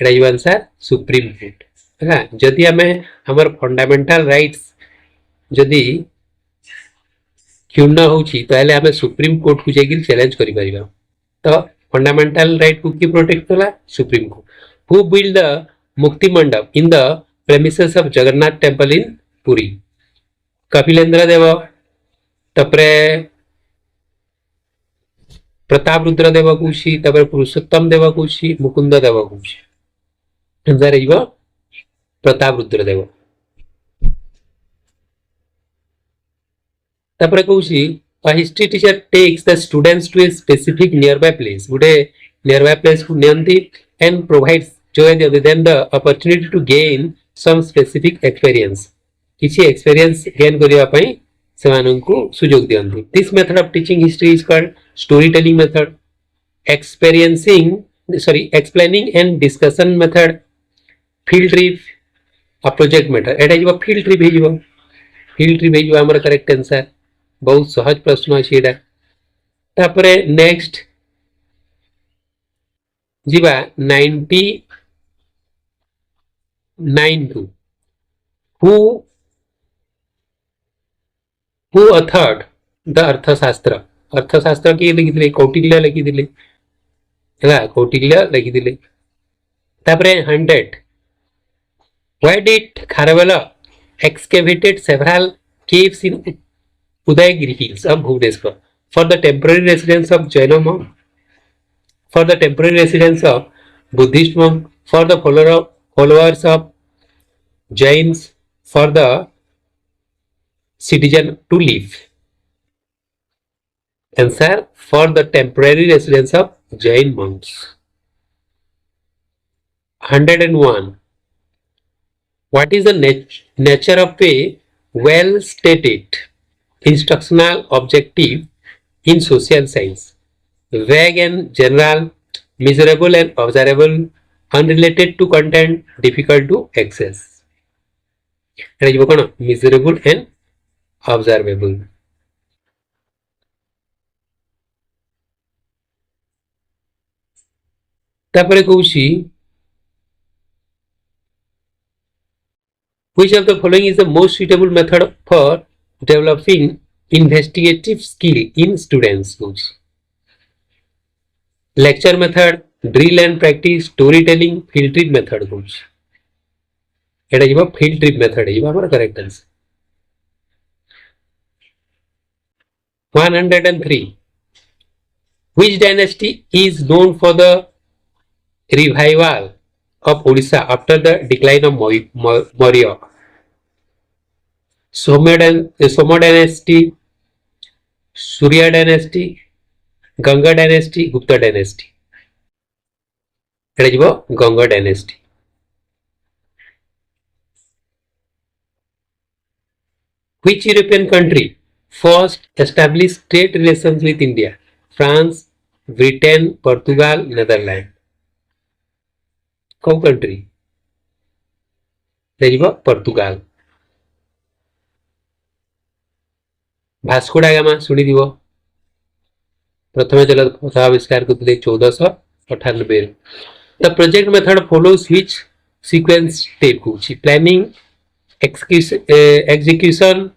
एटा जिवो आंसर सुप्रीम कोर्ट हैला जदि हमें हमर फंडामेंटल राइट्स जदि क्षुण्ण होउची ताले हमें सुप्रीम कोर्ट को जेगिल चैलेंज करि परिबा तो फंडामेंटल राइट को की प्रोटेक्ट कला supreme court who build the Mukti Mandap in the premises of Jagannath temple in Puri Kapilendra Dev तपरे प्रताप रुद्र देव कौशी तपरे पुरुषोत्तम देव कौशी मुकुंद देव कौशी आंसर इबो प्रताप रुद्र देव तपरे कौशी a history teacher takes the students to a specific nearby place Gute nearby place को नियंती and provides joy them the opportunity to gain some specific experience किसी experience gain करिया पई सेमानंकु सुजोग दियंती this method of teaching history is called storytelling method explaining and discussion method field trip a project method एटा जिवो field trip हे जिवो हमर correct answer बहुत सहज प्रश्न अछि एटा तापरे नेक्स्ट जीवा 99 टू हु अथॉर्ड द अर्थशास्त्र की लिखिदिले कौटिल्य लिखिदिले हैला कौटिल्य लिखिदिले तापरे 100 why did Kharavela excavated several caves in Udayagiri Hills of Bhubaneswar for the temporary residence of Jaina monk, for the temporary residence of Buddhist monk, for the followers of Jains, for the citizen to live. Answer for the temporary residence of Jain monks. 101. What is the nature of a well-stated instructional objective in social science? Vague and general, measurable and observable, unrelated to content, difficult to access. एटा जिवो कोन measurable and observable. तापरे कहूची which of the following is the most suitable method for developing investigative skill in students? Lecture method, drill and practice, storytelling, field trip method. एटा जिवो field trip method जिवो हमर correct answer 103 which dynasty is known for the revival of Odisha after the decline of Maurya? Soma dynasty, Surya dynasty, Ganga dynasty, Gupta dynasty. एटा जिवो Ganga dynasty. Which European country first established trade relations with India? France, Britain, Portugal, Netherlands. कौ country एटा Portugal. Vasco da Gama सुनी दिवो प्रथमे जलपथ आविष्कार करथिले 1498 the project method follows which sequence step होची planning execution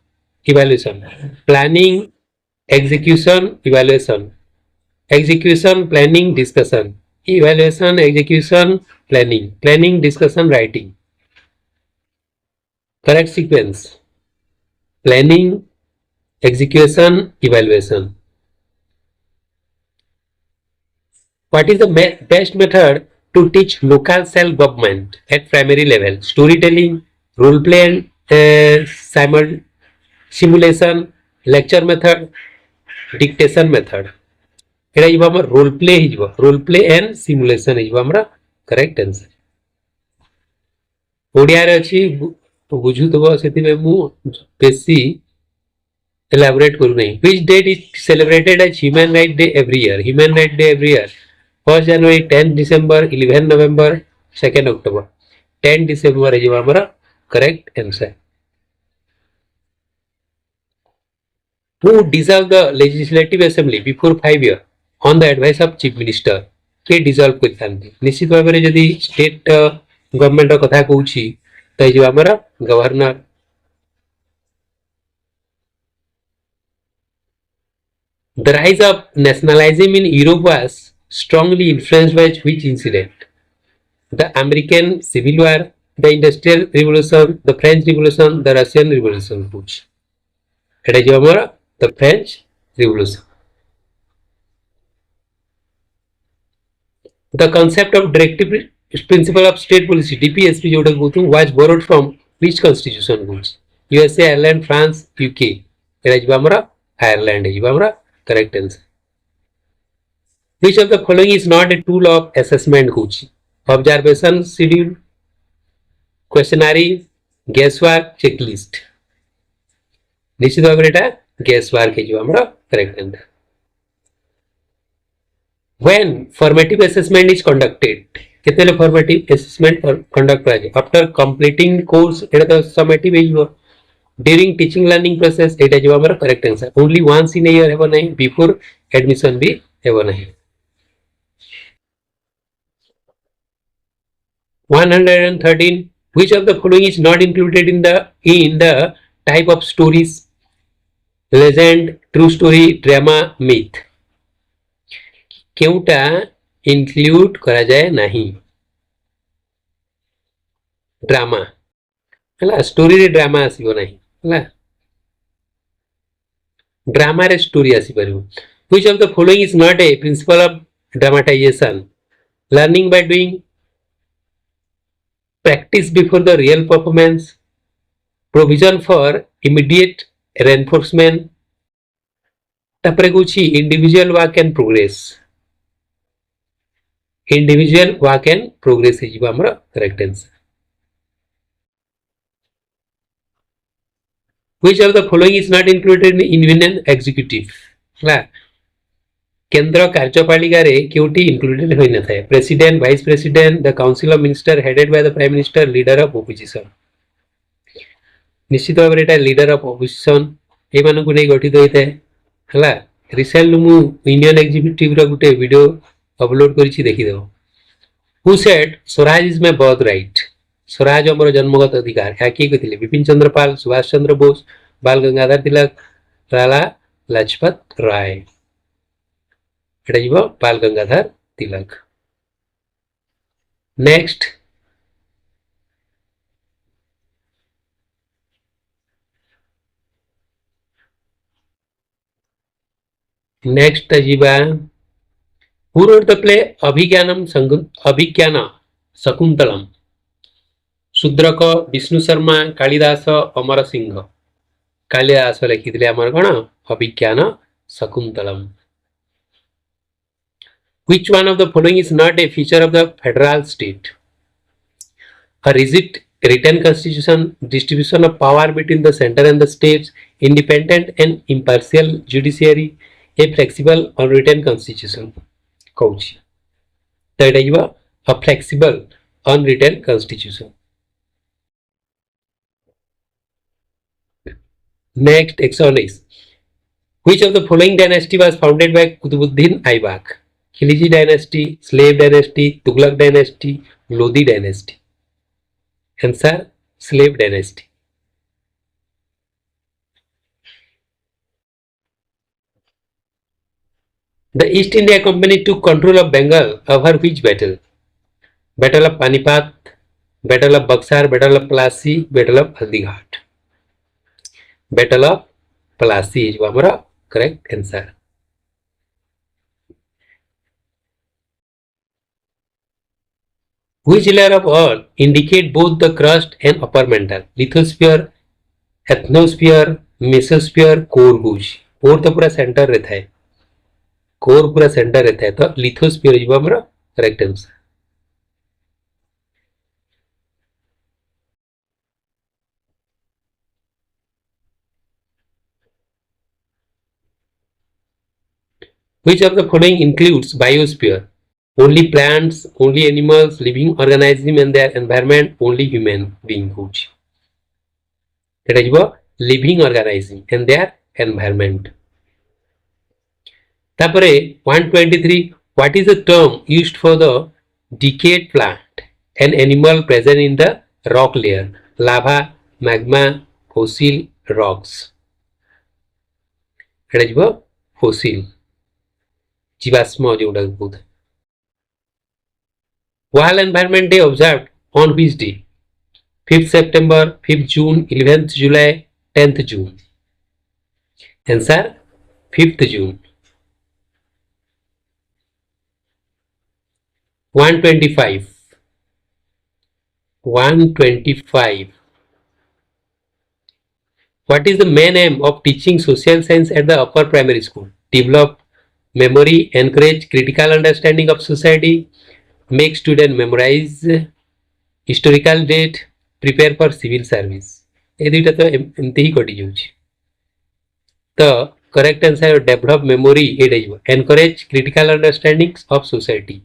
evaluation planning execution evaluation execution planning discussion evaluation execution planning discussion writing correct sequence planning execution evaluation. What is the best method to teach local self government at primary level? Storytelling, role play and simulation, lecture method, dictation method. एटा जिवो हमर role play हि जिवो role play and simulation हि जिवो हमरा correct answer Odia रे अछि बुझु दबो सेति में मु बेसी elaborate करू नहीं which date is celebrated as human right day every year human right day every year 1st January 10 December 11 November 2nd October 10 December हि जिवो हमरा correct answer who dissolved the legislative assembly before 5 years on the advice of chief minister के dissolve करथांती निश्चित भाव में यदि state government कथा कहूची तो ये हमारा governor the rise of nationalism in Europe was strongly influenced by which incident the American Civil War the Industrial Revolution the French Revolution the Russian Revolution कुछ एटा जो हमारा the French Revolution the concept of directive principle of state policy DPSP जोटा कहूँ was borrowed from which constitution rules USA Ireland France UK एटा जो हमारा Ireland है जो हमारा correct answer which of the following is not a tool of assessment कुछ observation schedule questionnaire guesswork checklist निश्चित भाव में एटा guesswork है जो हमारा correct answer when formative assessment is conducted केतेले formative assessment conduct करा जाय after completing course एटा तो summative है जो during teaching learning process एटा जो हमारा correct answer only once in a year हेबो नहीं before admission भी हेबो नहीं 113 which of the following is not included in the type of stories legend true story drama myth केउटा इंक्लूड करा जाए नहीं ड्रामा हला स्टोरी रे ड्रामा आसीबो नहीं हला ड्रामा रे स्टोरी आसी परबो which of the following is not a principle of dramatisation learning by doing practice before the real performance provision for immediate reinforcement तापरे कुछि individual work and progress individual work and progress है जीवा हमारा correct answer which of the following is not included in union executive ला केंद्र कार्यपालिका रे केउटी included होई न थाए president vice president the council of minister headed by the prime minister leader of opposition निश्चित भाव एटा लीडर ऑफ ऑपोजिशन ए मानन को नै गठित होइते हला रिसेंट मु यूनियन एग्जीक्यूटिव रो गुटे वीडियो अपलोड करिछि देखि देबो who said Swaraj is my birth right Swaraj हमर जन्मगत अधिकार या के कथिले विपिन चंद्र पाल सुभाष चंद्र बोस बाल गंगाधर तिलक लाला लाजपत राय एटा जीवो बाल गंगाधर तिलक नेक्स्ट नेक्स्ट जीवा Who wrote the play Abhigyana Sakuntalam? Shudrak Vishnu Sharma Kalidas Amar Singh Kalidas लिखिथिले हमर कोन Abhijnana Shakuntalam Which one of the following is not a feature of the federal state? A rigid written constitution, distribution of power between the center and the states, independent and impartial judiciary, a flexible unwritten constitution. Cauchy तो एटा जीवा a flexible unwritten constitution. Next 119 which of the following dynasty was founded by Qutbuddin Aibak? Khilji dynasty, slave dynasty, Tughlaq dynasty, Lodi dynasty. Answer slave dynasty. The East India Company took control of Bengal over which battle? Battle of Panipat, Battle of Buxar, Battle of Plassey, Battle of Haldighat. Battle of Plassey is our correct answer. Which layer of Earth indicate both the crust and upper mantle? Lithosphere, ethnosphere, mesosphere, core कुछ और तो पूरा centre रहता है core पूरा centre रहता है, तो लिथोस्फीयर जो हमारा correct answer. Which of the following includes biosphere? Only plants, only animals, living organism and their environment, only human being হচ্ছে। এটা হইব living organism and their environment। তারপরে 123, what is the term used for the decayed plant and animal present in the rock layer? Lava, magma, fossil, rocks। এটা হইব fossil, জীবাশ্ম যেটাকে বলতে। World Environment Day observed on which day? 5th September, 5th June, 11th July, 10th June। Answer 5th June। 125, 125, what is the main aim of teaching social science at the upper primary school? Develop memory, encourage critical understanding of society, make student memorize historical date, prepare for civil service। ये दुईटा तो एमती ही कटि जाउछि। तो correct answer develop memory, एटा हिबो encourage critical understanding of society.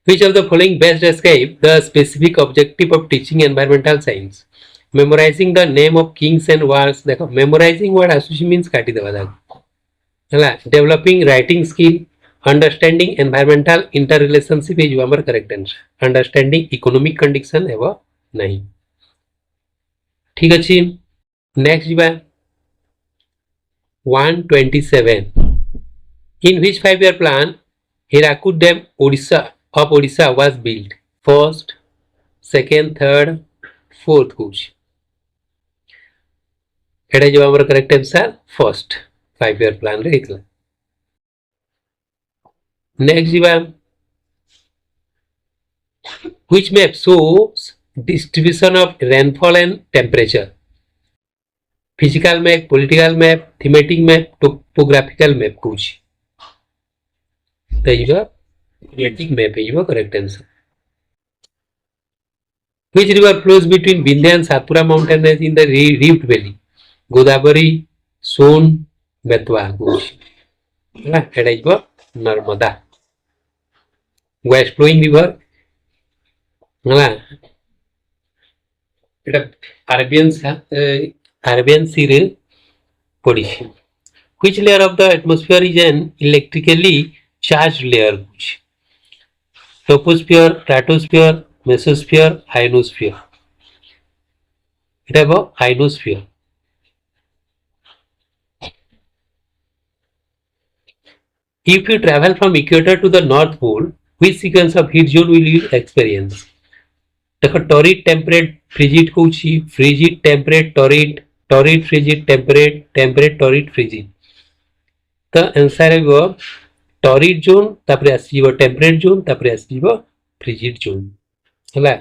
Which of the following best describe the specific objective of teaching environmental science? Memorizing the name of kings and wars। देखो memorizing word आसुछि means काटी देबा दाग हला। Developing writing skill, understanding environmental interrelationship is हमर correct answer. Understanding economic condition हेबो नहीं। ठीक अछि, नेक्स्ट जिबा 127, in which 5-year plan Hirakud Dam Odisha was built? First, second, third, fourth कुछ। एटा जो हमारा correct answer first 5-year plan रे इतला। नेक्स्ट जीवा which map shows distribution of rainfall and temperature? Physical map, political map, thematic map, topographical map कुछ। तो ये thematic map है ये correct answer. Which river flows between Vindhya and Satpura mountain range in the Rift Valley? Godavari, Son, Betwa कुछ। है एटा is Narmada. West flowing river है এটা Arabian Sea रे पड़ी। Which layer of the atmosphere is an electrically charged layer कुछ? Troposphere, stratosphere, mesosphere, ionosphere। এটা হলো ionosphere। If you travel from equator to the North Pole, which sequence of heat zone will you experience? देखो torrid, temperate, frigid Kochi, frigid, temperate, torrid, torrid, frigid, temperate, temperate, torrid, frigid. तो answer है वो torrid zone, तापरे आसीबो temperate zone, तापरे आसीबो frigid zone. हला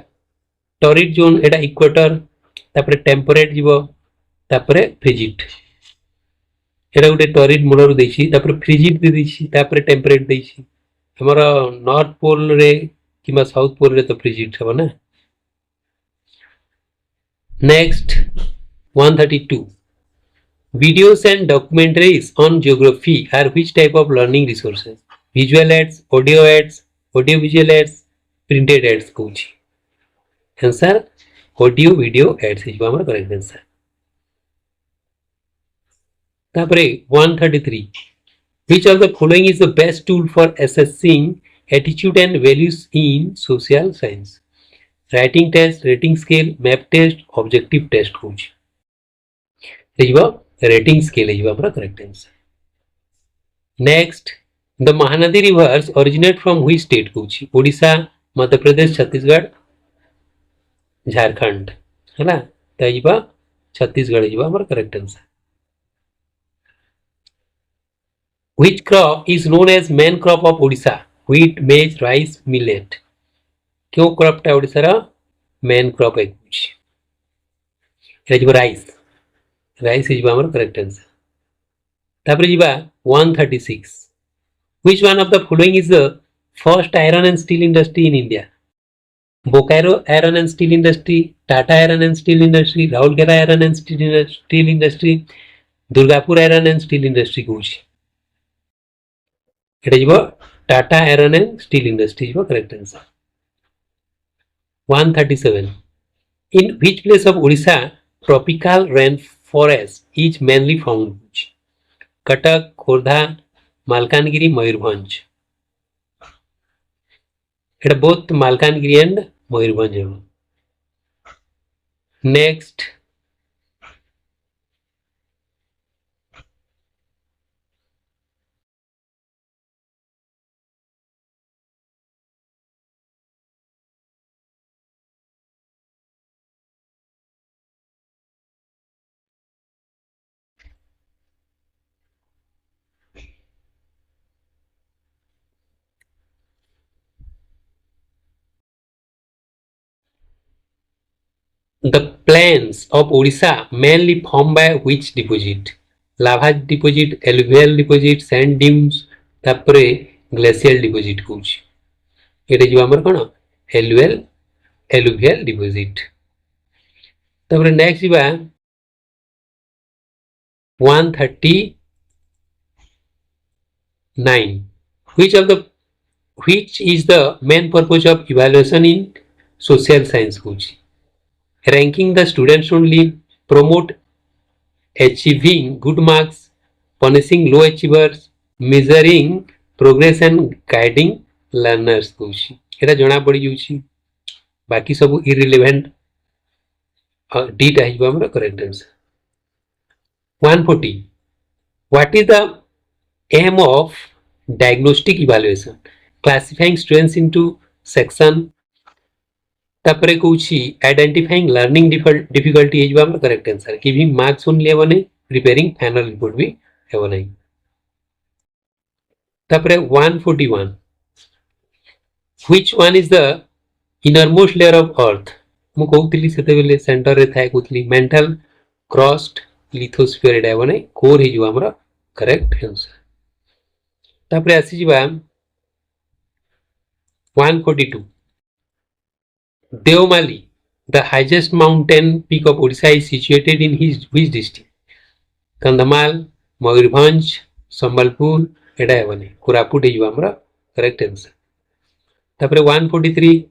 torrid zone एटा equator, तापरे temperate जीवो, तापरे फ्रिजिड। एटा गोटे टॉरिड मूलर देछि, तापरे फ्रिजिड दे देछि, तापरे टेम्परेट देछि। हमरा नॉर्थ पोल रे किमा साउथ पोल रे तो फ्रिजिड छबो ना। Next 132, videos and documentaries on geography are which type of learning resources? Visual ads, audio visual ads, printed ads कुछ। Answer audio video aids is हमारा करेक्ट आंसर। तापरे 133, which of the following is the best tool for assessing attitude and values in social science? Writing test, rating scale, map test, objective test कुछ। Rating scale है हमारा correct answer. Next, the Mahanadi rivers originate from which state कुछ? ओडिशा, मध्य प्रदेश, छत्तीसगढ़, झारखंड है ना। तो छत्तीसगढ़ है हमारा correct answer. Which crop is known as main crop of Odisha? Wheat, maize, rice, millet. क्यों क्रॉपटा ओडिशार मेन क्रॉप है कुछ? राइस, राइस इज हमारा करेक्ट आंसर। तापर जीवा 136 which one of the following is the first iron and steel industry in India? Bokaro Iron and Steel Industry, Tata Iron and Steel Industry, Raulkela Iron and Steel Industry, Durgapur Iron and Steel Industry কହୁছি এটা যাব Tata Iron and Steel Industry যাব correct answer. 137 in which place of Odisha tropical rainforest is mainly found? Cuttack, Khordha, Malkangiri, Mayurbhanj. এটা both Malkangiri and Mayurbhanj. Next, the plains of Odisha mainly formed by which deposit? Lava deposit, alluvial deposit, sand dunes, তারপরে glacial deposit কହୁଛି এটা ଯିବ ଆମର କ'ଣ alluvial deposit. ତାପରେ next ଯିବା 139 which is the main purpose of evaluation in social science কହୁଛି ranking the students only, promote achieving good marks, punishing low achievers, measuring progress and guiding learners कहुछि एटा जणा पड़ी जाउछि बाकी सब irrelevant डी टा हिबा हमर correct answer. 140 what is the aim of diagnostic evaluation? Classifying students into section तापरे Cauchy identifying learning difficulty हे हमर correct answer giving marks only हेबो नै प्रिपेयरिंग फाइनल रिपोर्ट भी हेबो नै. तापरे 141 which one is the innermost layer of earth? मु कहउतली सेते बेले सेंटर रे थाय कहउतली मेंटल क्रस्ट लिथोस्फियर एटा हेबो नै कोर हे हमर करेक्ट आंसर. तापरे आसी जिबा 142 Devmali, the highest mountain peak of Odisha, is situated in which district? Kandhamal, Mayurbhanj, Sambalpur, एटा हेबनी कोरापुट हे जिबा हमरा करेक्ट आंसर. तापरे 143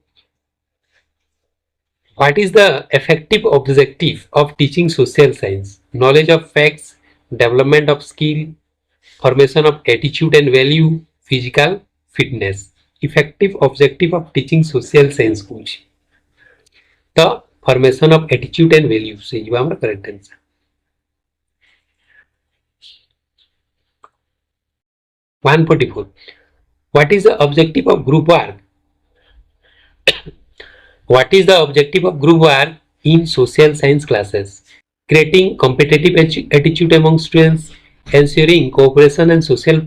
what is the effective objective of teaching social science? Knowledge of facts, development of skill, formation of attitude and value, physical fitness. Effective objective of teaching social science कुछ the formation of attitude and value से ये हमारा correct answer. 144 what is the objective of group work? What is the objective of group work in social science classes? Creating competitive attitude among students, ensuring cooperation and social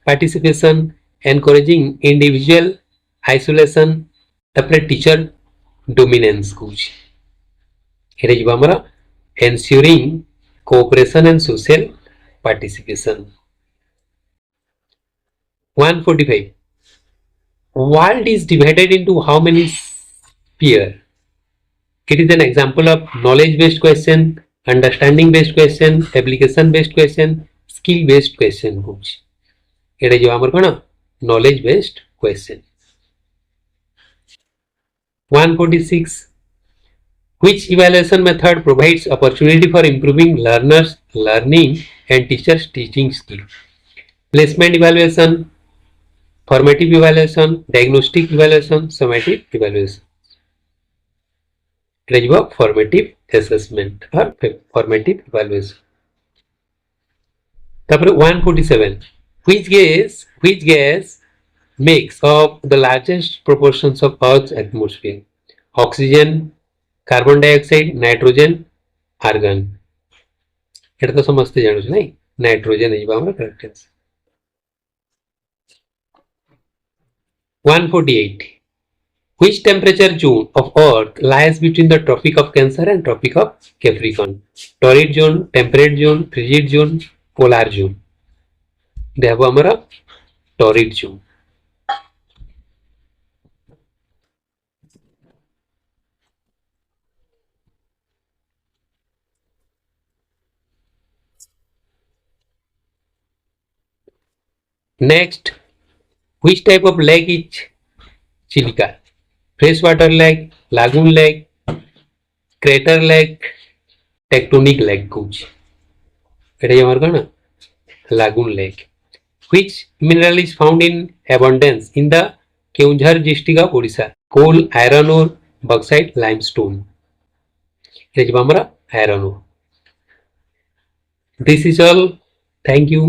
participation, encouraging individual isolation, तापरे teacher dominance कुछ हेरे जिबा हमरा ensuring cooperation and social participation. 145 world is divided into how many spheres? It is an example of knowledge based question, understanding based question, application based question, skill based question कुछ हेरे जिबा हमर कोन knowledge based question. 146 which evaluation method provides opportunity for improving learners learning and teachers teaching skill? Placement evaluation, formative evaluation, diagnostic evaluation, summative evaluation. It is formative assessment or formative evaluation. Tapre 147 which gas makes up the largest proportions of Earth's atmosphere? Oxygen, carbon dioxide, nitrogen, argon. एटा तो समझते जानो छ नै nitrogen है हमरा correct answer. 148 which temperature zone of Earth lies between the Tropic of Cancer and Tropic of Capricorn? Torrid zone, temperate zone, frigid zone, polar zone. देहबो हमर torrid zone. Next, which type of lake is Chilka? Freshwater lake, lagoon lake, crater lake, tectonic lake कौच एटा हमर कौन lagoon lake. Which mineral is found in abundance in the Keonjhar district of Odisha? Coal, iron ore, bauxite, limestone. एटा हमर iron ore. This is all. Thank you.